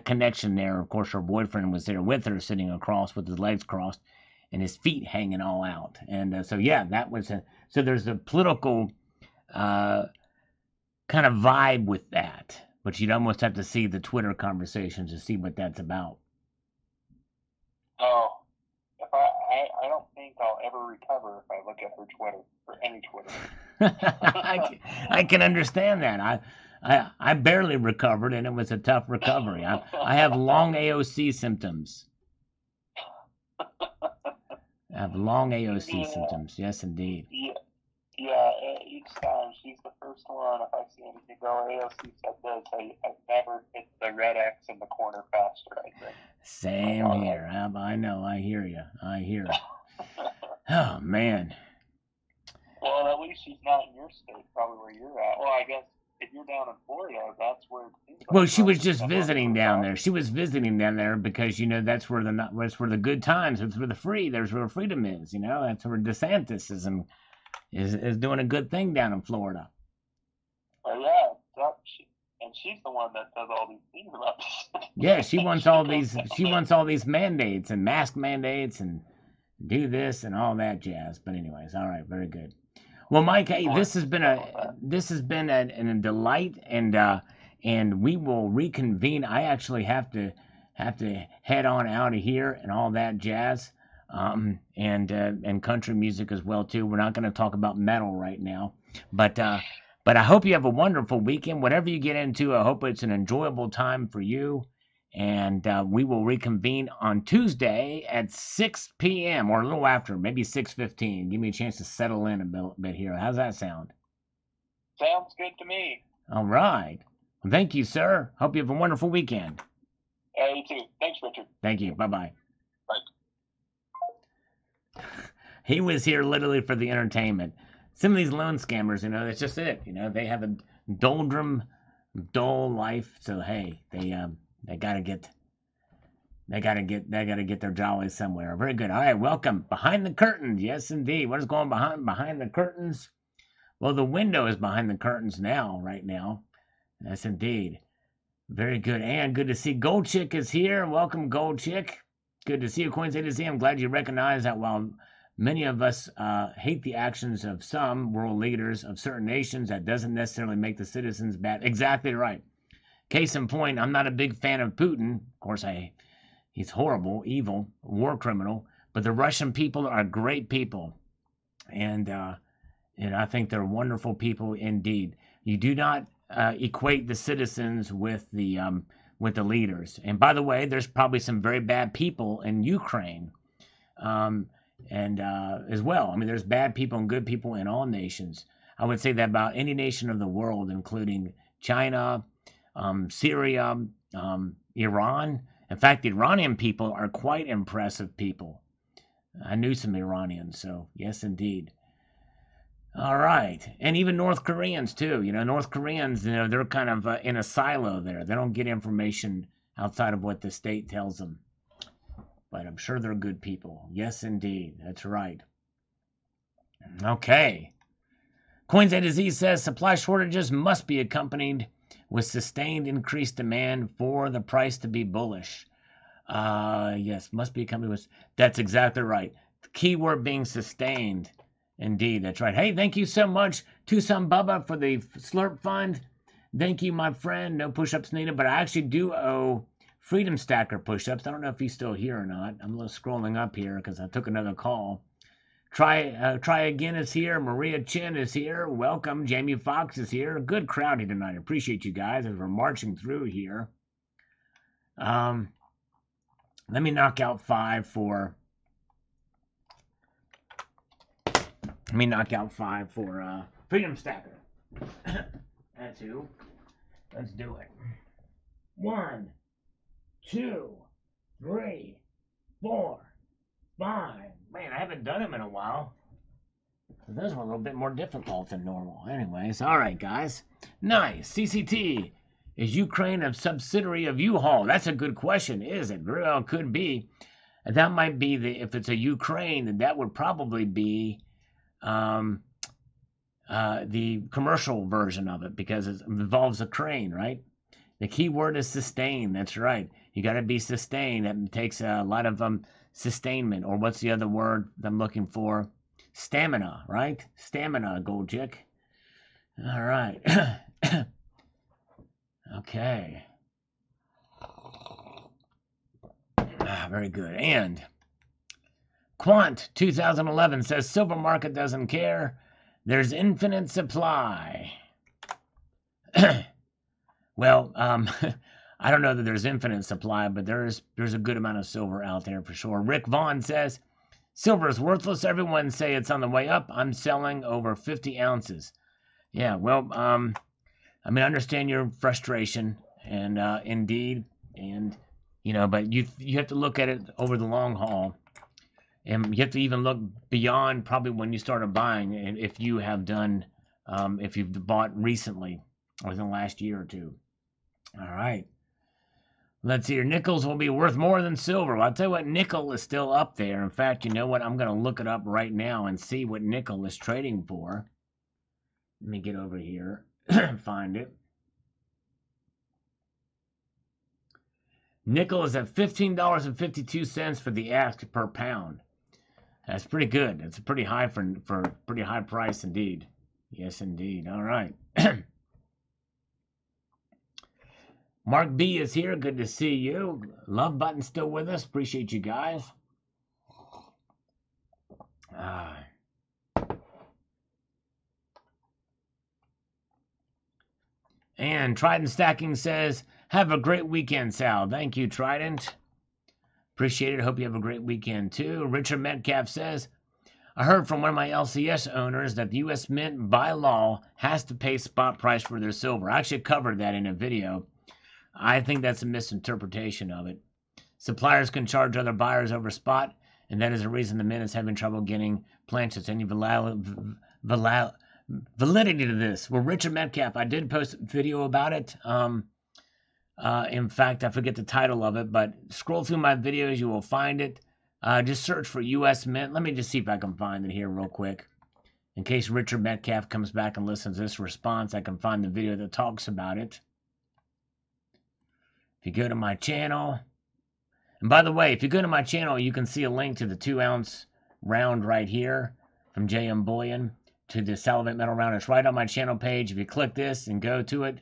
connection there. Of course, her boyfriend was there with her, sitting across with his legs crossed and his feet hanging all out. And so, yeah, that was so there's a political kind of vibe with that. But you'd almost have to see the Twitter conversations to see what that's about. Oh. I don't think I'll ever recover if I look at her Twitter, or any Twitter. I can understand that. I barely recovered, and it was a tough recovery. I have long AOC symptoms. I have long AOC symptoms. Yes, indeed. Yeah. Each time she's the first one. If I see anything go, AOC said this. I never hit the red X in the corner faster. I think. Same here. I know. I hear you. Oh man. Well, at least she's not in your state, probably where you're at. Well, I guess if you're down in Florida, that's where. Well, she was just visiting down there. She was visiting down there because that's where the good times. That's where the free. There's where freedom is. That's where DeSantis is doing a good thing down in Florida. Oh yeah, and she's the one that does all these things about this. Yeah, she wants all these mandates and mask mandates and do this and all that jazz. But anyways, all right, very good. Well, Mike, hey, this has been a delight, and we will reconvene. I actually have to head on out of here and all that jazz. And country music as well too. We're not going to talk about metal right now, but I hope you have a wonderful weekend. Whatever you get into, I hope it's an enjoyable time for you. And we will reconvene on Tuesday at 6 p.m. or a little after, maybe 6:15. Give me a chance to settle in a bit here. How's that sound? Sounds good to me. All right. Well, thank you, sir. Hope you have a wonderful weekend. You too. Thanks, Richard. Thank you. Bye-bye. Bye. He was here literally for the entertainment. Some of these loan scammers, that's just it. They have a dull life. So hey, they gotta get They gotta get their jollies somewhere. Very good. All right, welcome. Behind the curtains. Yes, indeed. What is going behind the curtains? Well, the window is behind the curtains now, right now. Yes, indeed. Very good. And good to see Gold Chick is here. Welcome, Gold Chick. Good to see you, Coins A to Z. I'm glad you recognize that while many of us hate the actions of some world leaders of certain nations, that doesn't necessarily make the citizens bad. Exactly right. Case in point, I'm not a big fan of Putin. Of course, he's horrible, evil, war criminal. But the Russian people are great people, and I think they're wonderful people indeed. You do not equate the citizens with the leaders. And by the way, there's probably some very bad people in Ukraine, and as well. I mean, there's bad people and good people in all nations. I would say that about any nation of the world, including China, Syria, Iran. In fact, the Iranian people are quite impressive people. I knew some Iranians, so yes, indeed. All right. And even North Koreans, too. North Koreans, they're kind of in a silo there. They don't get information outside of what the state tells them. But I'm sure they're good people. Yes, indeed. That's right. Okay. Coins A to Z says supply shortages must be accompanied with sustained increased demand for the price to be bullish. Yes, must be accompanied with. That's exactly right. The key word being sustained. Indeed, that's right. Hey, thank you so much, Tucson Bubba, for the Slurp Fund. Thank you, my friend. No push-ups needed, but I actually do owe Freedom Stacker push-ups. I don't know if he's still here or not. I'm a little scrolling up here because I took another call. Try Again is here. Maria Chin is here. Welcome. Jamie Fox is here. Good crowd here tonight. I appreciate you guys as we're marching through here. Let me knock out 5 for... Let me knock out 5 for Freedom Stacker. That's who. Let's do it. 1, 2, 3, 4, 5. Man, I haven't done them in a while. Those were a little bit more difficult than normal. Anyways, all right, guys. Nice. CCT. Is Ukraine a subsidiary of U-Haul? That's a good question. Is it? Very well could be. That might be if it's a Ukraine, then that would probably be the commercial version of it because it involves a crane, right? The key word is sustain. That's right. You got to be sustained. That takes a lot of sustainment, or what's the other word I'm looking for? Stamina, right? Stamina, Gold Chick. All right. Okay. Very good. And Quant 2011 says silver market doesn't care. There's infinite supply. Well, I don't know that there's infinite supply, but there's a good amount of silver out there for sure. Rick Vaughn says silver is worthless. Everyone say it's on the way up. I'm selling over 50 ounces. Yeah, well, I understand your frustration, and indeed, and but you have to look at it over the long haul. And you have to even look beyond probably when you started buying, and if you have done, if you've bought recently, or within the last year or two. All right. Let's see here. Nickels will be worth more than silver. Well, I'll tell you what, nickel is still up there. In fact, you know what? I'm going to look it up right now and see what nickel is trading for. Let me get over here and find it. Nickel is at $15.52 for the ask per pound. That's pretty good. That's a pretty high for pretty high price indeed. Yes, indeed. All right. Mark B is here. Good to see you. Love button still with us. Appreciate you guys. And Trident Stacking says, have a great weekend, Sal. Thank you, Trident. Appreciate it. Hope you have a great weekend, too. Richard Metcalf says, I heard from one of my LCS owners that the U.S. Mint, by law, has to pay spot price for their silver. I actually covered that in a video. I think that's a misinterpretation of it. Suppliers can charge other buyers over spot, and that is the reason the Mint is having trouble getting planches. Any validity to this? Well, Richard Metcalf, I did post a video about it. In fact, I forget the title of it, but scroll through my videos, you will find it. Just search for U.S. Mint. Let me just see if I can find it here real quick. In case Richard Metcalf comes back and listens to this response, I can find the video that talks about it. If you go to my channel, and by the way, if you go to my channel, you can see a link to the 2-ounce round right here from JM Bullion to the Salivate Metal round. It's right on my channel page. If you click this and go to it,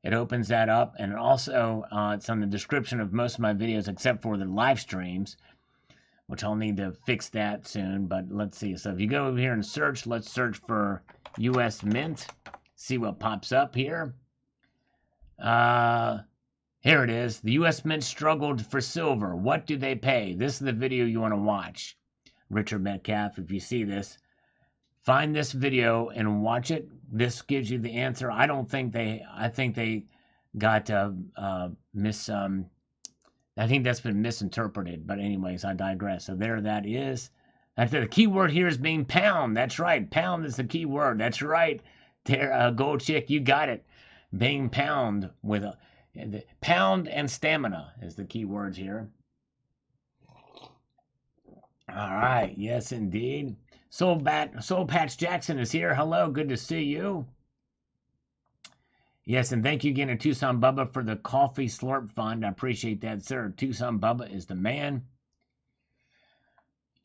it opens that up. And also, it's on the description of most of my videos except for the live streams, which I'll need to fix that soon. But let's see. So if you go over here and search, let's search for U.S. Mint. See what pops up here. Here it is. The U.S. Mint struggled for silver. What do they pay? This is the video you want to watch. Richard Metcalf, if you see this, find this video and watch it. This gives you the answer. I think they got I think that's been misinterpreted. But anyways, I digress. So there that is. The key word here is being pound. That's right. Pound is the key word. That's right. There, Gold Chick, you got it. Being pound with a pound and stamina is the key words here. All right. Yes, indeed. Soul Patch Jackson is here. Hello. Good to see you. Yes, and thank you again to Tucson Bubba for the coffee slurp fund. I appreciate that, sir. Tucson Bubba is the man.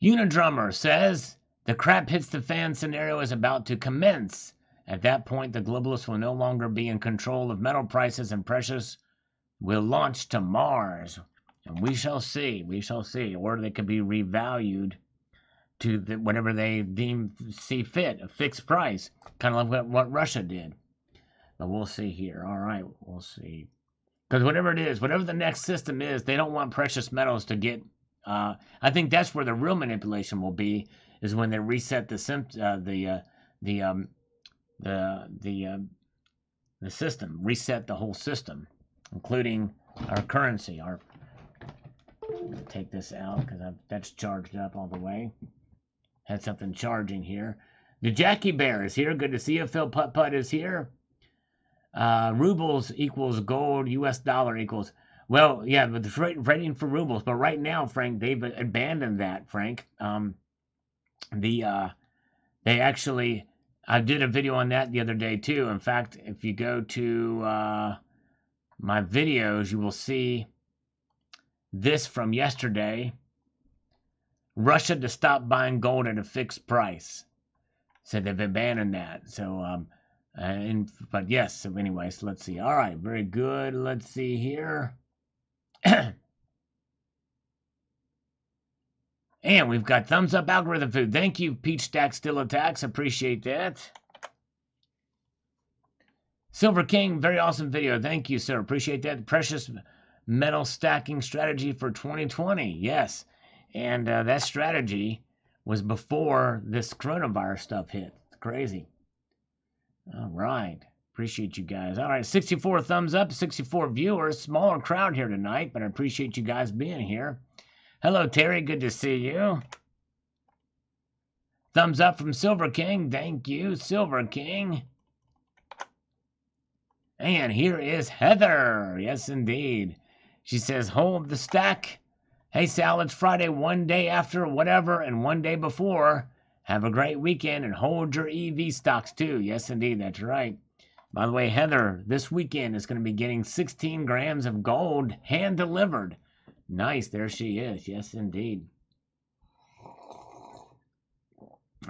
Unidrummer says, the crap hits the fan scenario is about to commence. At that point, the globalists will no longer be in control of metal prices and precious will launch to Mars. And we shall see. We shall see. Or they could be revalued to whatever they see fit, a fixed price. Kind of like what Russia did. But we'll see here. All right, we'll see. Because whatever it is, whatever the next system is, they don't want precious metals to get... I think that's where the real manipulation will be, is when they reset the system, reset the whole system, including our currency. Take this out because that's charged up all the way. Had something charging here. The Jackie Bear is here. Good to see you. Phil Putt Putt is here. Rubles equals gold. U.S. dollar equals... Well, yeah, but the rating for rubles. But right now, Frank, they've abandoned that, Frank. They actually... I did a video on that the other day, too. In fact, if you go to my videos, you will see this from yesterday. Russia to stop buying gold at a fixed price. So they've abandoned that. So, but yes, so anyways, let's see. All right, very good. Let's see here. And we've got thumbs up algorithm food. Thank you, Peach Stack Still Attacks. Appreciate that. Silver King, very awesome video. Thank you, sir. Appreciate that. Precious metal stacking strategy for 2020. Yes. And that strategy was before this coronavirus stuff hit. It's crazy. All right. Appreciate you guys. All right. 64 thumbs up, 64 viewers. Smaller crowd here tonight, but I appreciate you guys being here. Hello, Terry. Good to see you. Thumbs up from Silver King. Thank you, Silver King. And here is Heather. Yes, indeed. She says, hold the stack. Hey, Sal, it's Friday, one day after whatever and one day before. Have a great weekend and hold your EV stocks, too. Yes, indeed. That's right. By the way, Heather, this weekend is going to be getting 16 grams of gold hand-delivered. Nice, there she is. Yes, indeed.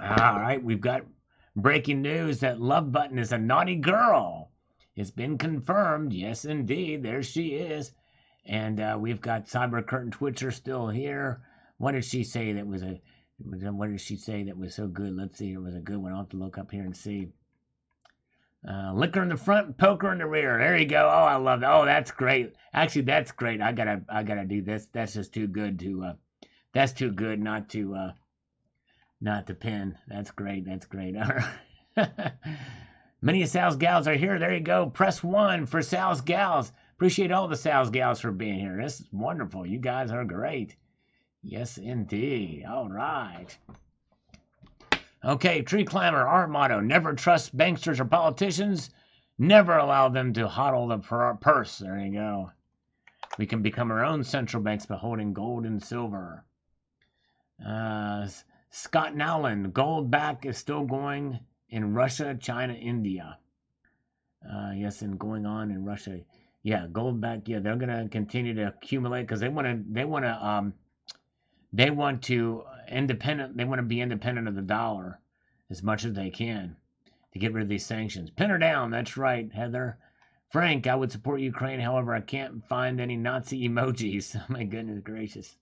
All right, we've got breaking news that Love Button is a naughty girl. It's been confirmed. Yes, indeed, there she is. And we've got Cyber Curtain Twitcher still here. What did she say that was what did she say that was so good? Let's see, it was a good one. I'll have to look up here and see. Liquor in the front, poker in the rear. There you go. Oh, I love that. Oh, that's great. Actually, that's great. I gotta do this. That's just too good to. That's too good not to pin. That's great. That's great. All right. Many of Sal's gals are here. There you go. Press 1 for Sal's gals. Appreciate all the Sal's gals for being here. This is wonderful. You guys are great. Yes, indeed. All right. Okay, Tree Climber, our motto, never trust banksters or politicians. Never allow them to hodl the purse. There you go. We can become our own central banks by holding gold and silver. Scott Nowland, gold back is still going in Russia, China, India. Yes, and going on in Russia. Yeah, gold back. Yeah, they're gonna continue to accumulate because they want to be independent of the dollar as much as they can to get rid of these sanctions. Pin her down. That's right, Heather. Frank, I would support Ukraine. However, I can't find any Nazi emojis. Oh, my goodness gracious.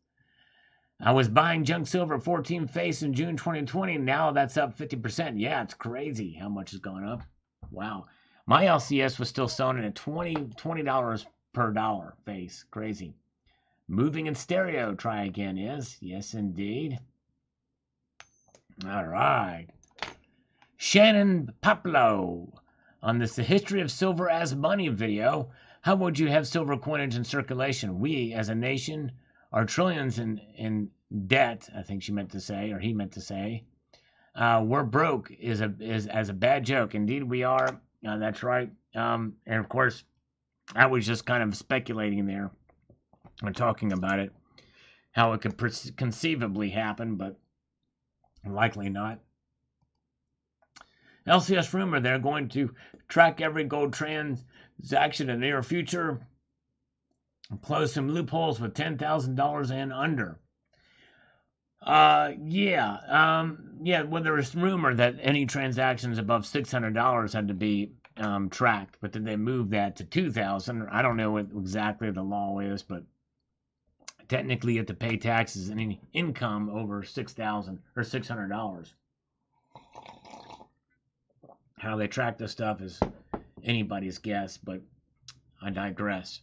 I was buying junk silver at 14 face in June 2020. Now that's up 50%. Yeah, it's crazy how much has gone up. Wow. My LCS was still selling at $20 per dollar face. Crazy. Moving in stereo, try again is. Yes, indeed. All right. Shannon Paplo. On this The History of Silver as Money video, how would you have silver coinage in circulation? We, as a nation, are trillions in debt, I think she meant to say, or he meant to say. We're broke is as a bad joke. Indeed, we are. That's right. And of course, I was just kind of speculating there and talking about it, how it could conceivably happen, but likely not. LCS rumor they're going to track every gold transaction in the near future, close some loopholes with $10,000 and under. Yeah. Well, there was rumor that any transactions above $600 had to be tracked, but then they moved that to $2,000. I don't know what exactly the law is, but technically you have to pay taxes and any income over $6,000 or $600. How they track this stuff is anybody's guess, but I digress.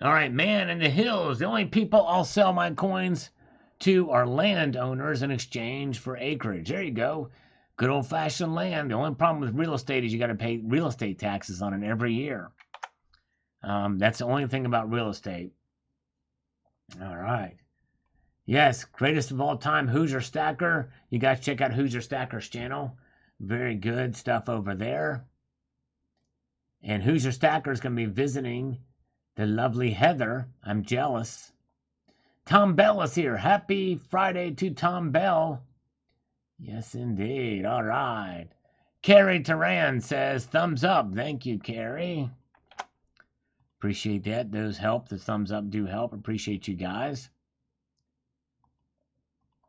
All right, man in the hills. The only people I'll sell my coins to are landowners in exchange for acreage. There you go. Good old-fashioned land. The only problem with real estate is you got to pay real estate taxes on it every year. That's the only thing about real estate. All right. Yes, greatest of all time, Hoosier Stacker. You guys check out Hoosier Stacker's channel. Very good stuff over there. And Hoosier Stacker is going to be visiting the lovely Heather. I'm jealous. Tom Bell is here. Happy Friday to Tom Bell. Yes, indeed. All right. Carrie Turan says, thumbs up. Thank you, Carrie. Appreciate that. Those help. The thumbs up do help. Appreciate you guys.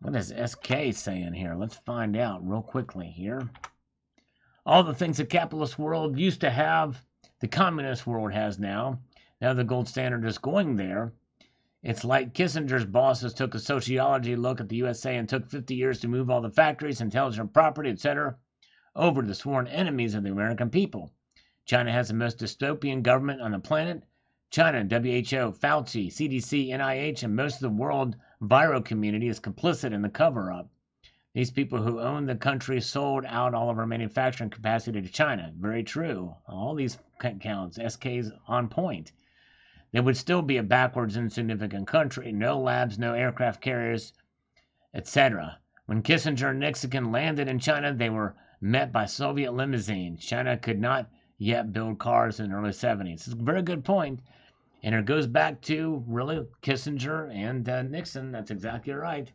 What is SK saying here? Let's find out real quickly here. All the things the capitalist world used to have, the communist world has now. Now the gold standard is going there. It's like Kissinger's bosses took a sociology look at the USA and took 50 years to move all the factories, intellectual property, etc. over to the sworn enemies of the American people. China has the most dystopian government on the planet. China, WHO, Fauci, CDC, NIH, and most of the world viral community is complicit in the cover-up. These people who own the country sold out all of our manufacturing capacity to China. Very true. All these counts. SK's on point. They would still be a backwards, insignificant country. No labs, no aircraft carriers, etc. When Kissinger and Nixon landed in China, they were met by Soviet limousines. China could not yet build cars in the early 70s. It's a very good point. And it goes back to, really, Kissinger and Nixon. That's exactly right.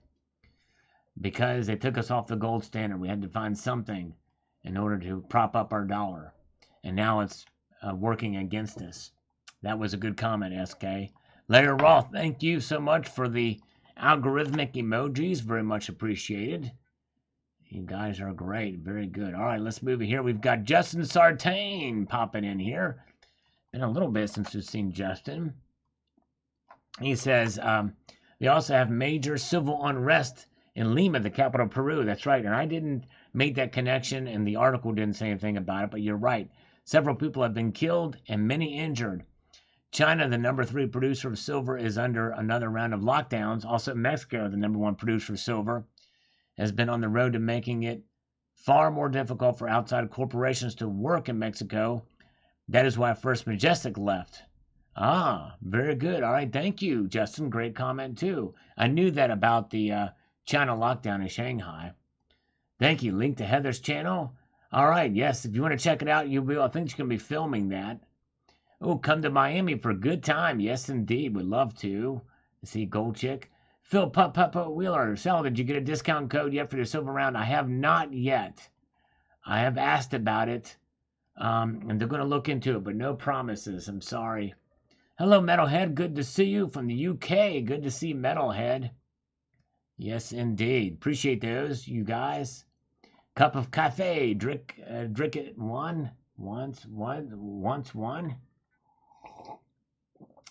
Because they took us off the gold standard. We had to find something in order to prop up our dollar. And now it's working against us. That was a good comment, SK. Larry Roth, thank you so much for the algorithmic emojis. Very much appreciated. You guys are great. Very good. All right, let's move it here. We've got Justin Sartain popping in here. Been a little bit since we've seen Justin. He says, they also have major civil unrest in Lima, the capital of Peru. That's right. And I didn't make that connection, and the article didn't say anything about it, but you're right. Several people have been killed and many injured. China, the number 3 producer of silver, is under another round of lockdowns. Also, Mexico, the number 1 producer of silver, has been on the road to making it far more difficult for outside corporations to work in Mexico. That is why First Majestic left. Ah, very good. All right, thank you, Justin. Great comment, too. I knew that about the China lockdown in Shanghai. Thank you. Link to Heather's channel. All right, yes, if you want to check it out, you'll be. I think she's going to be filming that Oh, come to Miami for a good time. Yes, indeed. Would love to. See Gold Chick. Phil Wheeler. Sal, did you get a discount code yet for your silver round? I have not yet. I have asked about it. And they're going to look into it, but no promises. I'm sorry. Hello, Metalhead. Good to see you from the UK. Good to see Metalhead. Yes, indeed. Appreciate those, you guys. Cup of cafe. Drink it once one.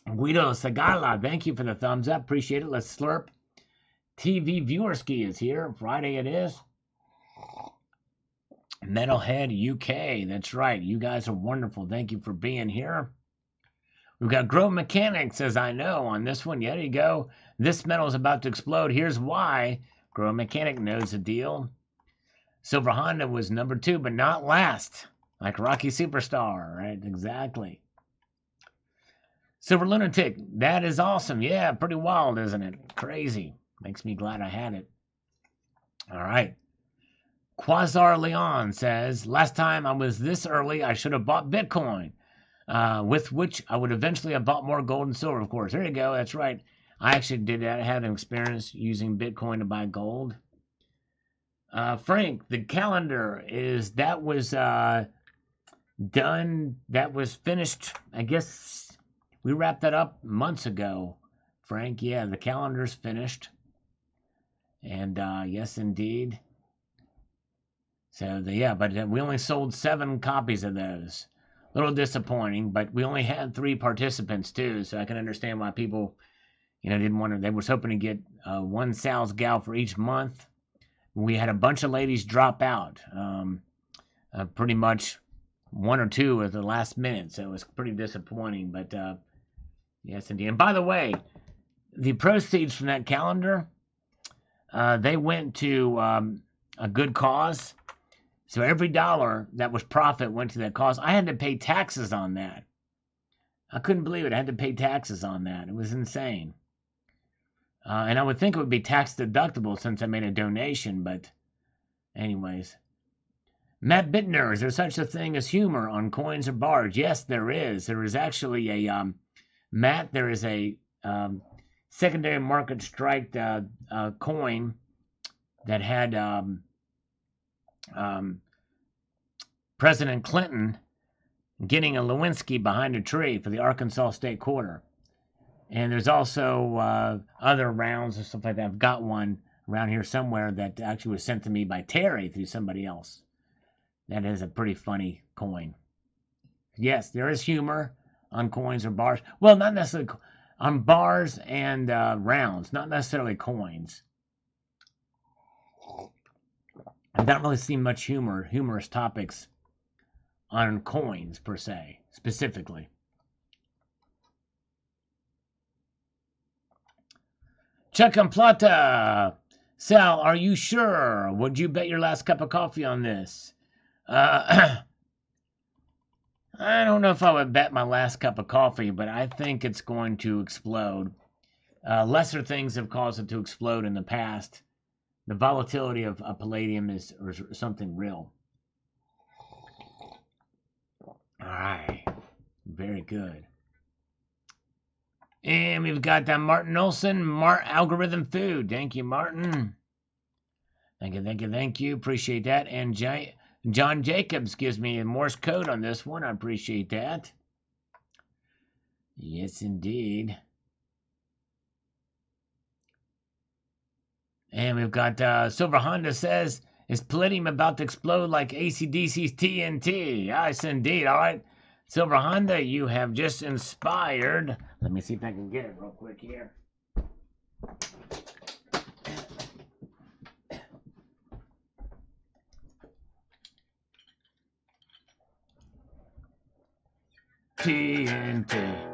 Guido Sagala, thank you for the thumbs up. Appreciate it. Let's slurp. TV Viewerski is here. Friday it is. Metalhead UK. That's right. You guys are wonderful. Thank you for being here. We've got Grow Mechanics, as I know, on this one. Yeah, there you go. This metal is about to explode. Here's why. Grow Mechanic knows the deal. Silver Honda was number 2, but not last. Like Rocky Superstar, right? Exactly. Silver Lunatic, that is awesome. Yeah, pretty wild, isn't it? Crazy. Makes me glad I had it. All right. Quasar Leon says, last time I was this early, I should have bought Bitcoin, with which I would eventually have bought more gold and silver, of course. There you go. That's right. I actually did that. I had an experience using Bitcoin to buy gold. Frank, the calendar was done. That was finished, I guess. We wrapped that up months ago, Frank. Yeah, the calendar's finished. And yes, indeed. So, but we only sold 7 copies of those. A little disappointing, but we only had 3 participants, too. So I can understand why people, didn't want to. They were hoping to get 1 Sal's gal for each month. We had a bunch of ladies drop out. Pretty much 1 or 2 at the last minute. So it was pretty disappointing, but... yes, indeed. And by the way, the proceeds from that calendar, they went to a good cause. So every dollar that was profit went to that cause. I had to pay taxes on that. I couldn't believe it. I had to pay taxes on that. It was insane. And I would think it would be tax deductible since I made a donation, but anyways. Matt Bittner, is there such a thing as humor on coins or bars? Yes, there is. There is actually a... Matt, there is a secondary market striked coin that had President Clinton getting a Lewinsky behind a tree for the Arkansas State Quarter. And there's also other rounds and stuff like that. I've got one around here somewhere that actually was sent to me by Terry through somebody else. That is a pretty funny coin. Yes, there is humor on coins or bars. Well, not necessarily on bars and rounds, not necessarily coins. I've not really seen much humorous topics on coins per se, specifically. Chuck and Plata. Sal, are you sure? Would you bet your last cup of coffee on this? I don't know if I would bet my last cup of coffee, but I think it's going to explode. Lesser things have caused it to explode in the past. The volatility of palladium is something real. All right. Very good. And we've got Martin Olson, Algorithm Food. Thank you, Martin. Thank you. Appreciate that. And John Jacobs gives me a Morse code on this one. I appreciate that. Yes, indeed. And we've got Silver Honda says, is palladium about to explode like AC/DC's TNT? Yes, indeed. All right. Silver Honda, you have just inspired. Let me see if I can get it real quick here. TNT.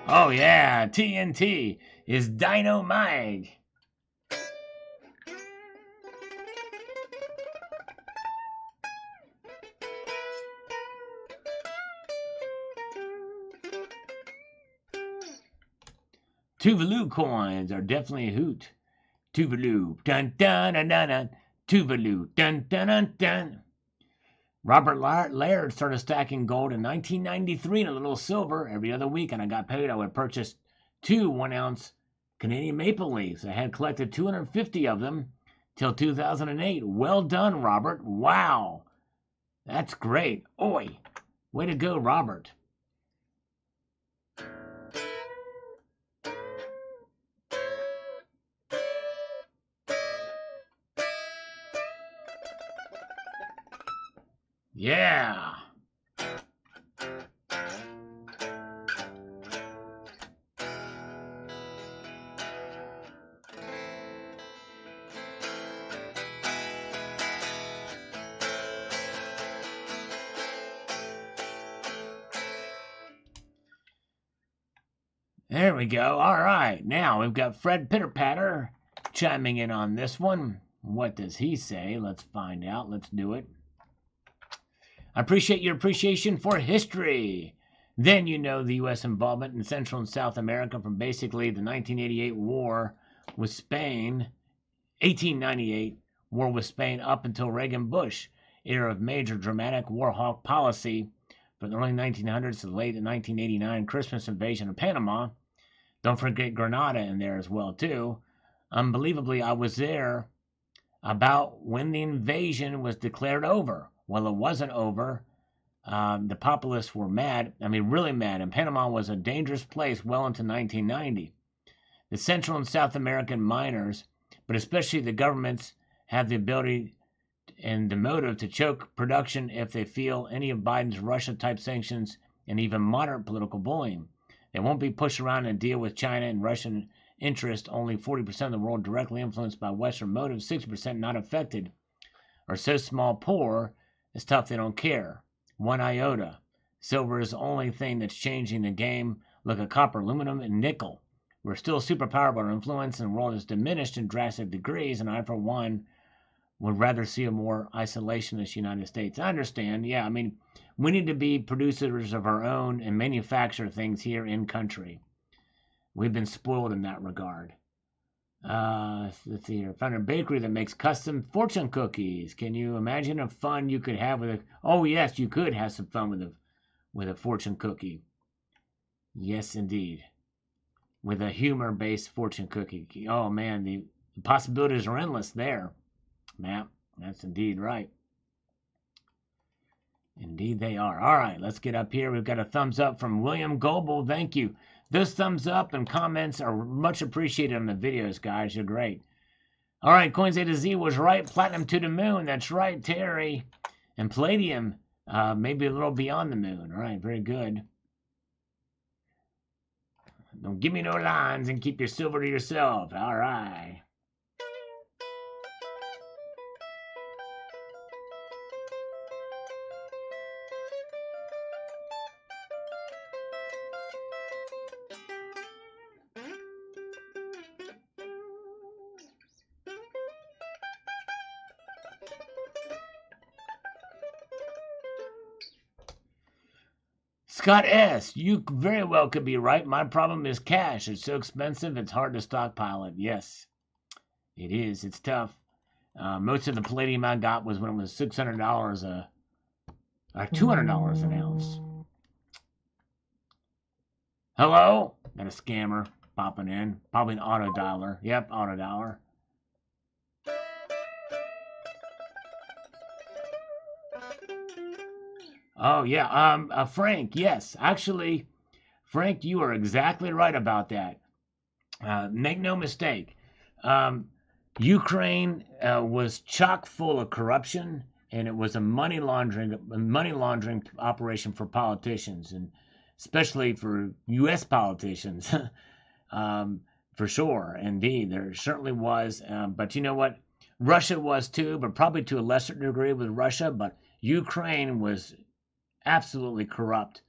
Oh yeah, TNT is Dynamite. Tuvalu coins are definitely a hoot. Tuvalu, dun dun dun dun dun. Tuvalu, dun dun dun dun. Robert Laird started stacking gold in 1993 and a little silver every other week, and I got paid. I would purchase 2 1-ounce Canadian maple leaves. I had collected 250 of them till 2008. Well done, Robert. Wow. That's great. Oi. Way to go, Robert. Yeah. There we go. All right. Now we've got Fred Pitterpatter chiming in on this one. What does he say? Let's find out. Let's do it. I appreciate your appreciation for history. Then you know the U.S. involvement in Central and South America from basically the 1988 war with Spain, 1898 war with Spain up until Reagan-Bush era of major dramatic war hawk policy from the early 1900s to the late 1989 Christmas invasion of Panama. Don't forget Grenada in there as well, too. Unbelievably, I was there about when the invasion was declared over. Well, it wasn't over. The populists were mad. I mean, really mad. And Panama was a dangerous place well into 1990. The Central and South American miners, but especially the governments, have the ability and the motive to choke production if they feel any of Biden's Russia-type sanctions and even moderate political bullying. They won't be pushed around and deal with China and Russian interest. Only 40% of the world directly influenced by Western motives, 60% not affected, are so small poor, it's tough they don't care. 1 iota. Silver is the only thing that's changing the game. Look at copper, aluminum, and nickel. We're still a superpower, but our influence in the world is diminished in drastic degrees, and I, for one, would rather see a more isolationist United States. I understand. Yeah, I mean, we need to be producers of our own and manufacture things here in country. We've been spoiled in that regard. Let's see here. Found a bakery that makes custom fortune cookies. Can you imagine a fun you could have with a? Oh yes, you could have some fun with a fortune cookie. Yes, indeed. With a humor-based fortune cookie. Oh man, the possibilities are endless there. Matt, that's indeed right. Indeed they are. All right, let's get up here. We've got a thumbs up from William Goebel. Thank you. Those thumbs up and comments are much appreciated on the videos, guys. You're great. All right, Coins A to Z was right. Platinum to the moon. That's right, Terry. And Palladium, maybe a little beyond the moon. All right, very good. Don't give me no lines and keep your silver to yourself. All right. Scott S., you very well could be right. My problem is cash. It's so expensive, it's hard to stockpile it. Yes, it is. It's tough. Most of the palladium I got was when it was $600 or $200 an ounce. Hello? Got a scammer popping in. Probably an auto dialer. Yep, auto dialer. Oh, yeah. Frank, yes. Actually, Frank, you are exactly right about that. Make no mistake. Ukraine was chock full of corruption, and it was a money laundering operation for politicians, and especially for U.S. politicians. For sure, indeed, there certainly was. But you know what? Russia was too, but probably to a lesser degree with Russia. But Ukraine was absolutely corrupt.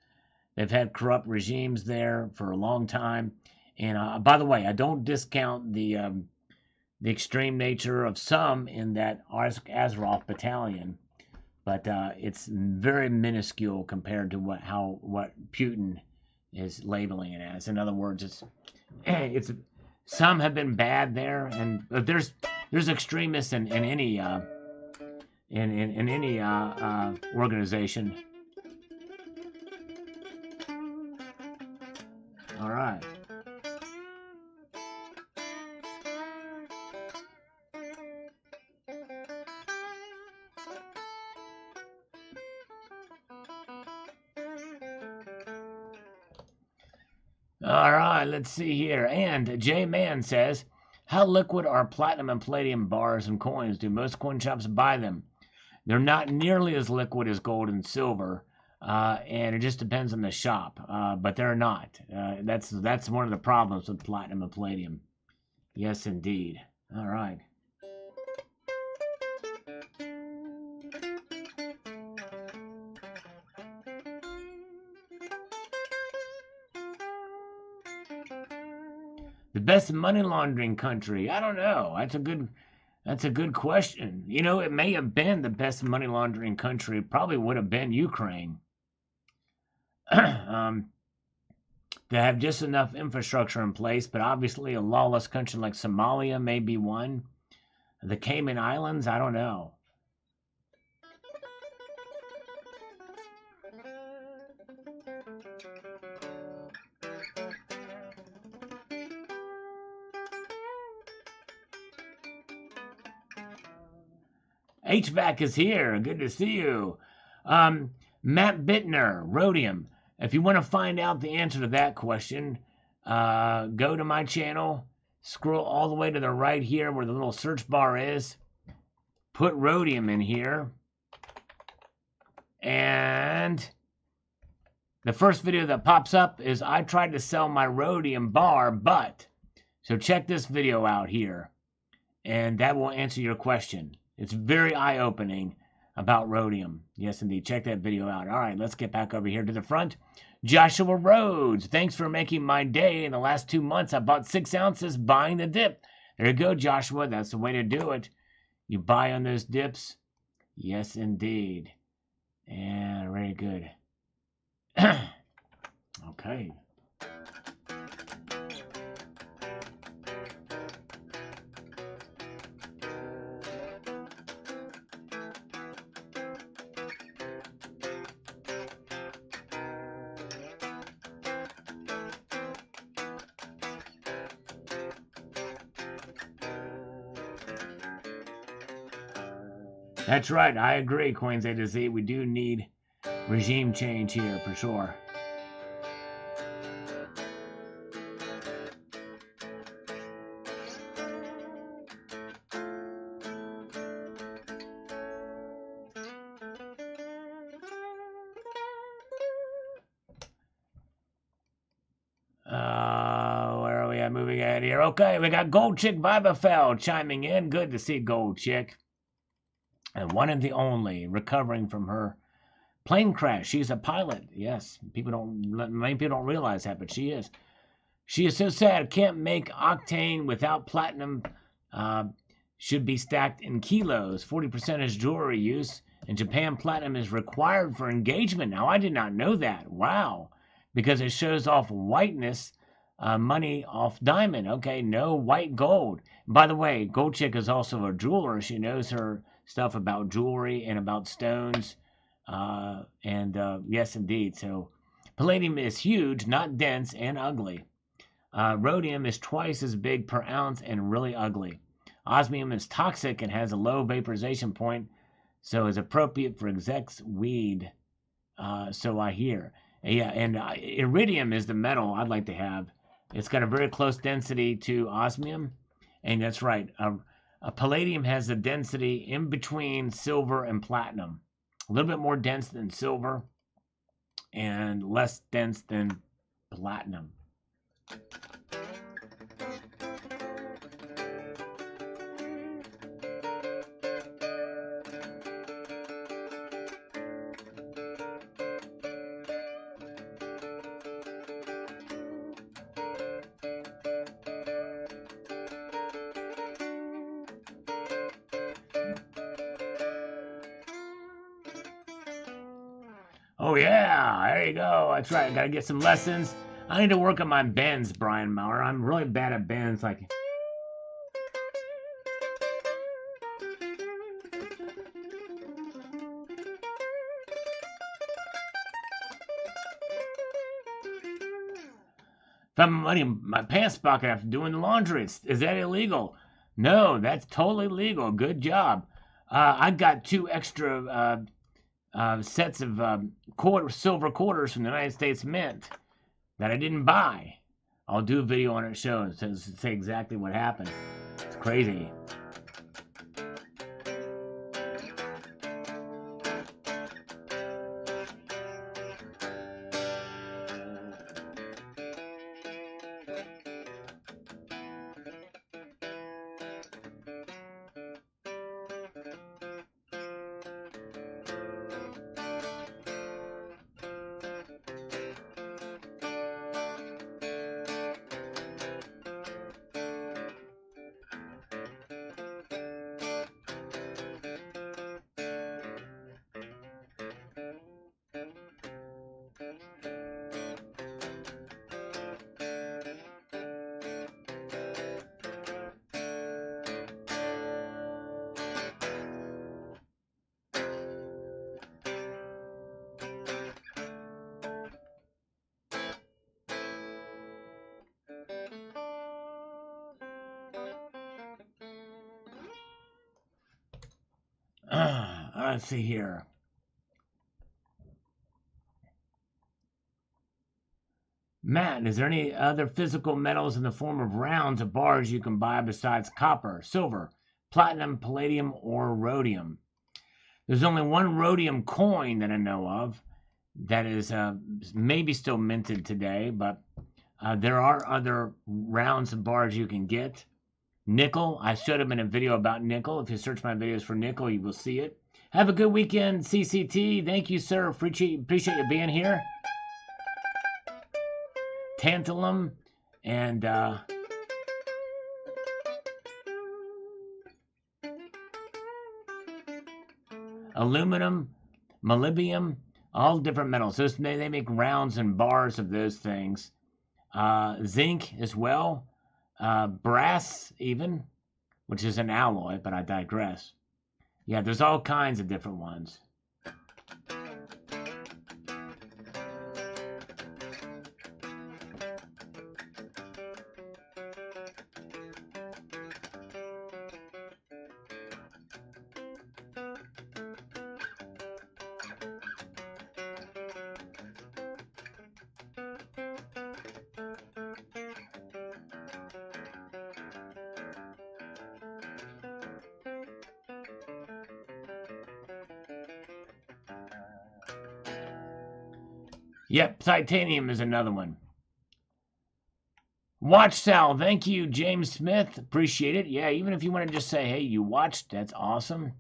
They've had corrupt regimes there for a long time. And by the way, I don't discount the extreme nature of some in that Azov battalion, but it's very minuscule compared to what Putin is labeling it as. In other words, it's some have been bad there, and there's extremists in any in any organization. All right. All right, let's see here. And J Man says, how liquid are platinum and palladium bars and coins? Do most coin shops buy them? They're not nearly as liquid as gold and silver, and it just depends on the shop. But they're not. That's one of the problems with platinum and palladium. Yes, indeed. All right. The best money laundering country? I don't know. That's a good question. You know, it may have been the best money laundering country. It probably would have been Ukraine. They have just enough infrastructure in place, but obviously a lawless country like Somalia may be one. The Cayman Islands, I don't know. HVAC is here. Good to see you. Matt Bittner, Rhodium. If you want to find out the answer to that question, go to my channel, scroll all the way to the right here where the little search bar is, put Rhodium in here, and the first video that pops up is I tried to sell my Rhodium bar, but, so check this video out here, and that will answer your question. It's very eye-opening about Rhodium. Yes, indeed. Check that video out. All right, let's get back over here to the front. Joshua Rhodes, thanks for making my day. In the last 2 months, I bought 6 ounces buying the dip. There you go, Joshua. That's the way to do it. You buy on those dips. Yes, indeed. And very good. Okay. That's right. I agree, Coins A to Z. We do need regime change here for sure. Where are we at? Moving ahead here. Okay, we got Gold Chick Vibafel chiming in. Good to see Gold Chick. And one and the only, recovering from her plane crash. She's a pilot. Yes, many people don't realize that, but she is. She is so sad. Can't make octane without platinum. Should be stacked in kilos. 40% is jewelry use. In Japan, platinum is required for engagement. Now, I did not know that. Wow. Because it shows off whiteness, money off diamond. Okay, no white gold. By the way, Gold Chick is also a jeweler. She knows her stuff about jewelry and about stones. Yes, indeed. So palladium is huge, not dense, and ugly. Rhodium is twice as big per ounce and really ugly. Osmium is toxic and has a low vaporization point, so is appropriate for execs weed. So I hear. Yeah, and iridium is the metal I'd like to have. It's got a very close density to osmium, and that's right. Palladium has a density in between silver and platinum. A little bit more dense than silver and less dense than platinum. Oh yeah, there you go. That's right. Gotta get some lessons. I need to work on my bends, Brian Maurer. I'm really bad at bends. Like, if I'm money in my pants pocket after doing the laundry, is that illegal? No, that's totally legal. Good job. I got 2 extra sets of silver quarters from the United States Mint that I didn't buy. I'll do a video on it show to say exactly what happened. It's crazy. Let's see here. Matt, is there any other physical metals in the form of rounds of bars you can buy besides copper, silver, platinum, palladium, or rhodium? There's only one rhodium coin that I know of that is maybe still minted today, but there are other rounds of bars you can get. Nickel, I showed him in a video about nickel. If you search my videos for nickel, you will see it. Have a good weekend, CCT. Thank you, sir. Appreciate you being here. Tantalum and aluminum, molybdenum, all different metals. They make rounds and bars of those things. Zinc as well. Brass even, which is an alloy, but I digress. Yeah, there's all kinds of different ones. Yep, titanium is another one. Watch Sal, thank you, James Smith. Appreciate it. Yeah, even if you want to just say, hey, you watched, that's awesome.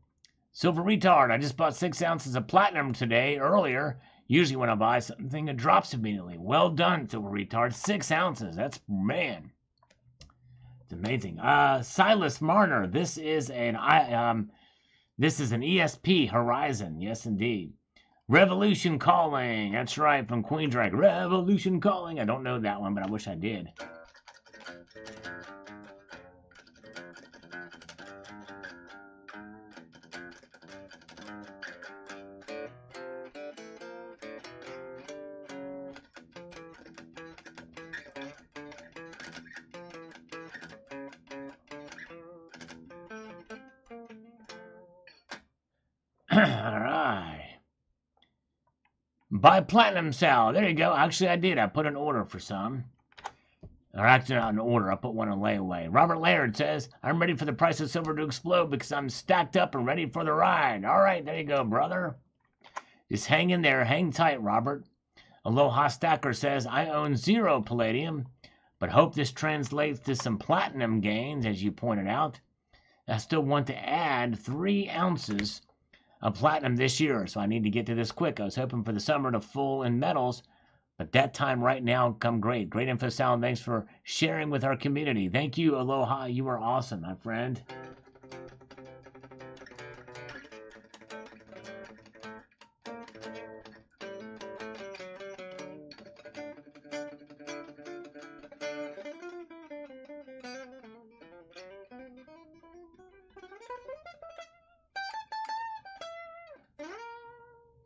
Silver Retard, I just bought 6 ounces of platinum today, earlier. Usually when I buy something, it drops immediately. Well done, Silver Retard. 6 ounces. That's, man. It's amazing. Silas Marner, this is an ESP Horizon. Yes, indeed. Revolution Calling. That's right, from Queensrÿche. Revolution Calling. I don't know that one, but I wish I did. All right. Buy platinum, Sal. There you go. Actually, I did. I put an order for some. Or actually, not an order. I put one on layaway. Robert Laird says, I'm ready for the price of silver to explode because I'm stacked up and ready for the ride. All right, there you go, brother. Just hang in there. Hang tight, Robert. Aloha Stacker says, I own 0 palladium, but hope this translates to some platinum gains, as you pointed out. I still want to add 3 ounces of platinum this year, so I need to get to this quick. I was hoping for the summer to full in metals, but that time right now come great. Great info, Sal, and thanks for sharing with our community. Thank you, Aloha. You are awesome, my friend.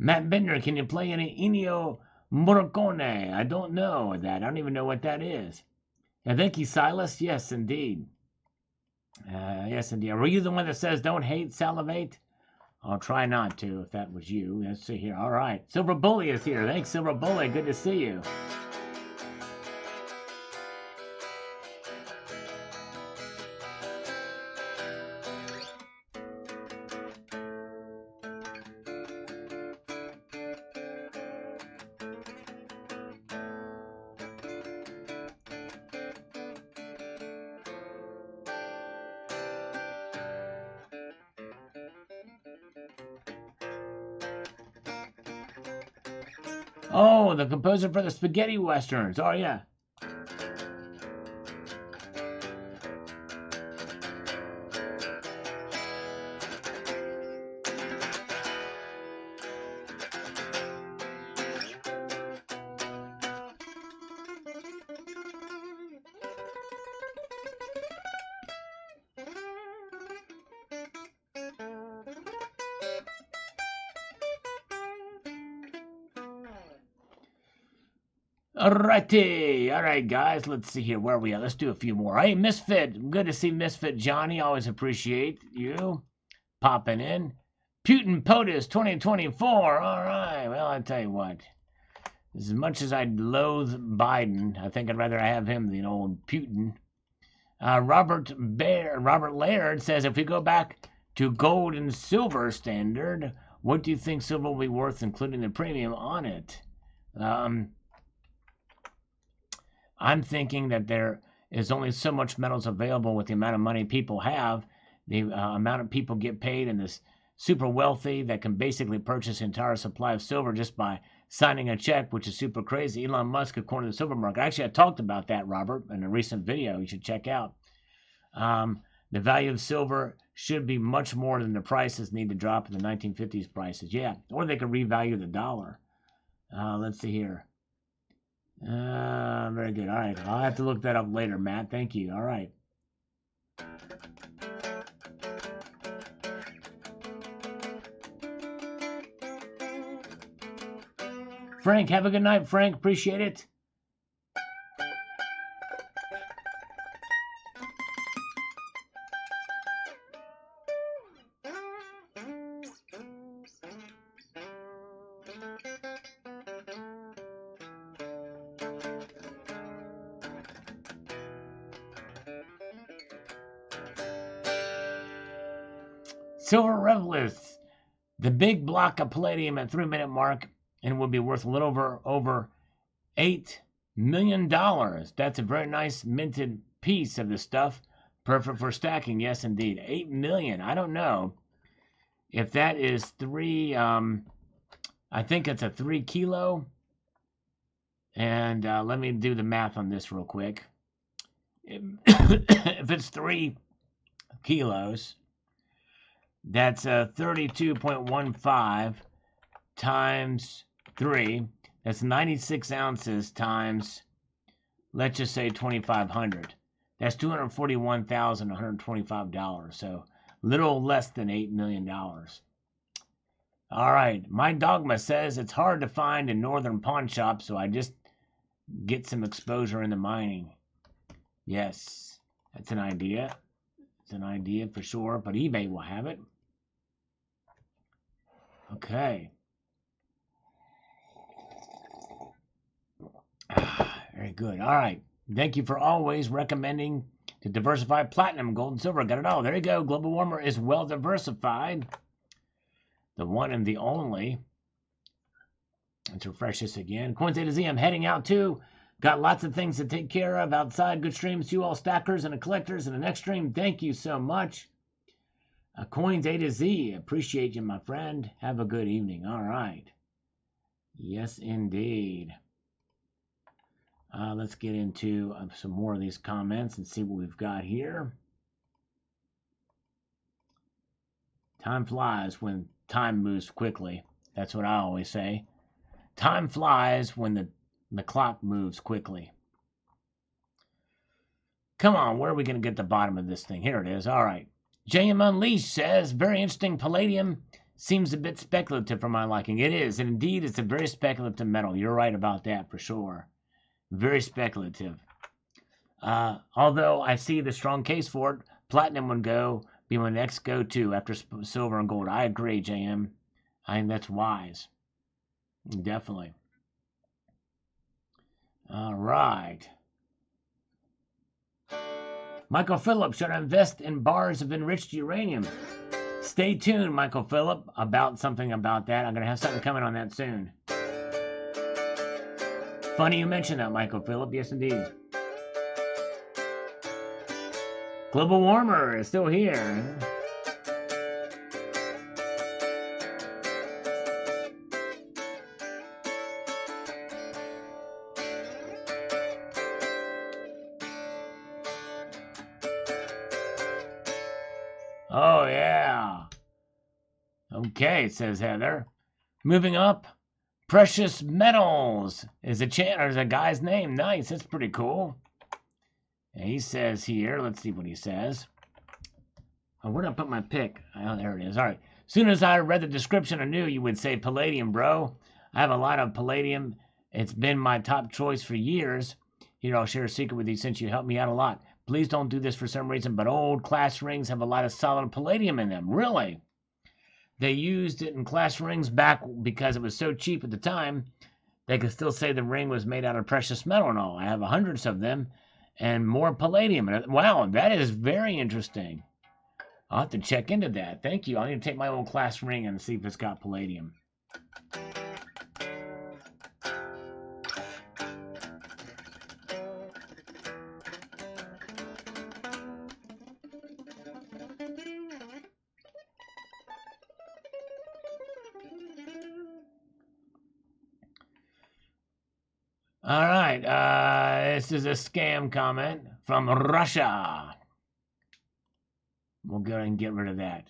Matt Bender, can you play any Ennio Morricone? I don't know that. I don't even know what that is. Thank you, Silas. Yes, indeed. Yes, indeed. Were you the one that says don't hate Salivate? I'll try not to if that was you. Let's see here. All right. Silver Bully is here. Thanks, Silver Bully. Good to see you. Oh, the composer for the spaghetti westerns. Oh, yeah. Alrighty. All right, guys. Let's see here. Where are we at? Let's do a few more. Hey, Misfit. Good to see Misfit Johnny. Always appreciate you popping in. Putin POTUS 2024. All right. Well, I tell you what. As much as I loathe Biden, I think I'd rather have him than old Putin. Robert Laird says, if we go back to gold and silver standard, what do you think silver will be worth, including the premium on it? I'm thinking that there is only so much metals available with the amount of money people have, the amount of people get paid, and this super wealthy that can basically purchase the entire supply of silver just by signing a check, which is super crazy. Elon Musk, according to the silver market. Actually, I talked about that, Robert, in a recent video you should check out. The value of silver should be much more than the prices need to drop in the 1950s prices. Yeah, or they could revalue the dollar. Let's see here. Very good. All right. I'll have to look that up later, Matt. Thank you. All right. Frank, have a good night, Frank. Appreciate it. Silver Revelist, the big block of palladium at 3-minute mark, and will be worth a little over $8 million. That's a very nice minted piece of the stuff. Perfect for stacking. Yes, indeed. $8 million. I don't know if that is I think it's a 3 kilo. And let me do the math on this real quick. If it's 3 kilos, that's 32.15 times 3. That's 96 ounces times, let's just say 2,500. That's $241,125. So little less than $8 million. All right. My dogma says it's hard to find in northern pawn shops, so I just get some exposure into mining. Yes, that's an idea. It's an idea for sure, but eBay will have it. Okay. Very good. All right. Thank you for always recommending to diversify platinum, gold, and silver. Got it all. There you go. Global Warmer is well diversified. The one and the only. Let's refresh this again. Coins A to Z, I'm heading out too. Got lots of things to take care of outside. Good streams to you all stackers and the collectors in the next stream. Thank you so much. Coins A to Z. Appreciate you, my friend. Have a good evening. All right. Yes, indeed. Let's get into some more of these comments and see what we've got here. Time flies when time moves quickly. That's what I always say. Time flies when the clock moves quickly. Come on, where are we going to get the bottom of this thing? Here it is. All right. JM Unleashed says, very interesting palladium seems a bit speculative for my liking. It is, and indeed, it's a very speculative metal. You're right about that for sure. Very speculative. Although I see the strong case for it, platinum would be my next go-to after silver and gold. I agree, JM. I think that's wise. Definitely. All right. Michael Phillip, should I invest in bars of enriched uranium? Stay tuned, Michael Phillip, about something about that. I'm going to have something coming on that soon. Funny you mentioned that, Michael Phillip. Yes, indeed. Global warmer is still here. Oh, yeah. Okay, says Heather. Moving up, Precious Metals is a guy's name. Nice, that's pretty cool. And he says here, let's see what he says. Oh, where did I put my pick? Oh, there it is. All right. As soon as I read the description, I knew you would say palladium, bro. I have a lot of palladium. It's been my top choice for years. Here, I'll share a secret with you since you helped me out a lot. Please don't do this for some reason, but old class rings have a lot of solid palladium in them. Really? They used it in class rings back because it was so cheap at the time. They could still say the ring was made out of precious metal and all. I have hundreds of them and more palladium. Wow, that is very interesting. I'll have to check into that. Thank you. I need to take my old class ring and see if it's got palladium. All right, this is a scam comment from Russia. We'll go ahead and get rid of that.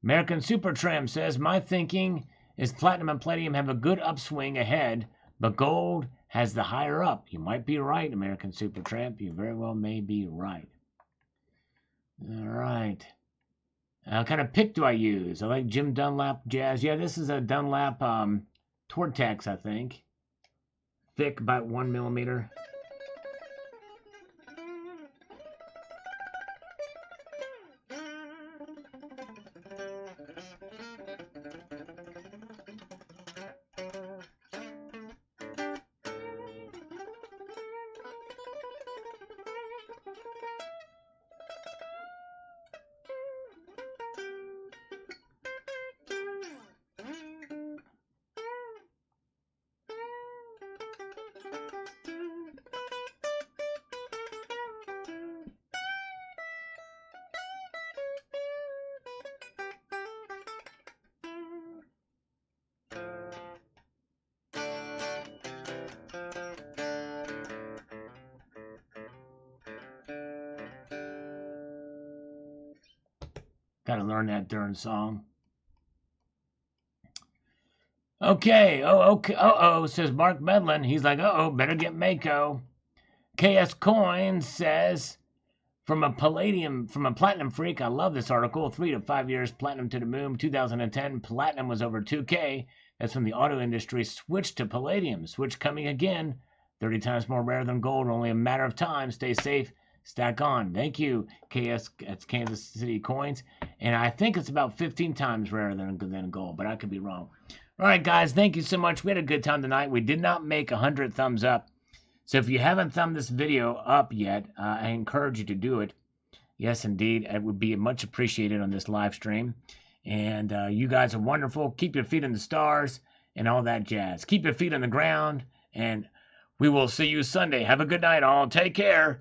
American Super Tramp says, my thinking is platinum and palladium have a good upswing ahead, but gold has the higher up. You might be right, American Super Tramp. You very well may be right. All right. What kind of pick do I use? I like Jim Dunlap Jazz. Yeah, this is a Dunlap Tortex, I think. Thick, about 1 millimeter. Gotta learn that darn song. Okay. Okay. Says Mark Medlin. He's like, better get Mako. KS Coin says, from a platinum freak, I love this article. 3 to 5 years, platinum to the moon. 2010, platinum was over 2K. That's when the auto industry switched to palladium. Switch coming again. 30 times more rare than gold. Only a matter of time. Stay safe. Stack on. Thank you, KS. That's Kansas City Coins. And I think it's about 15 times rarer than gold, but I could be wrong. All right, guys, thank you so much. We had a good time tonight. We did not make 100 thumbs up. So if you haven't thumbed this video up yet, I encourage you to do it. Yes, indeed. It would be much appreciated on this live stream. And you guys are wonderful. Keep your feet in the stars and all that jazz. Keep your feet on the ground. And we will see you Sunday. Have a good night, all. Take care.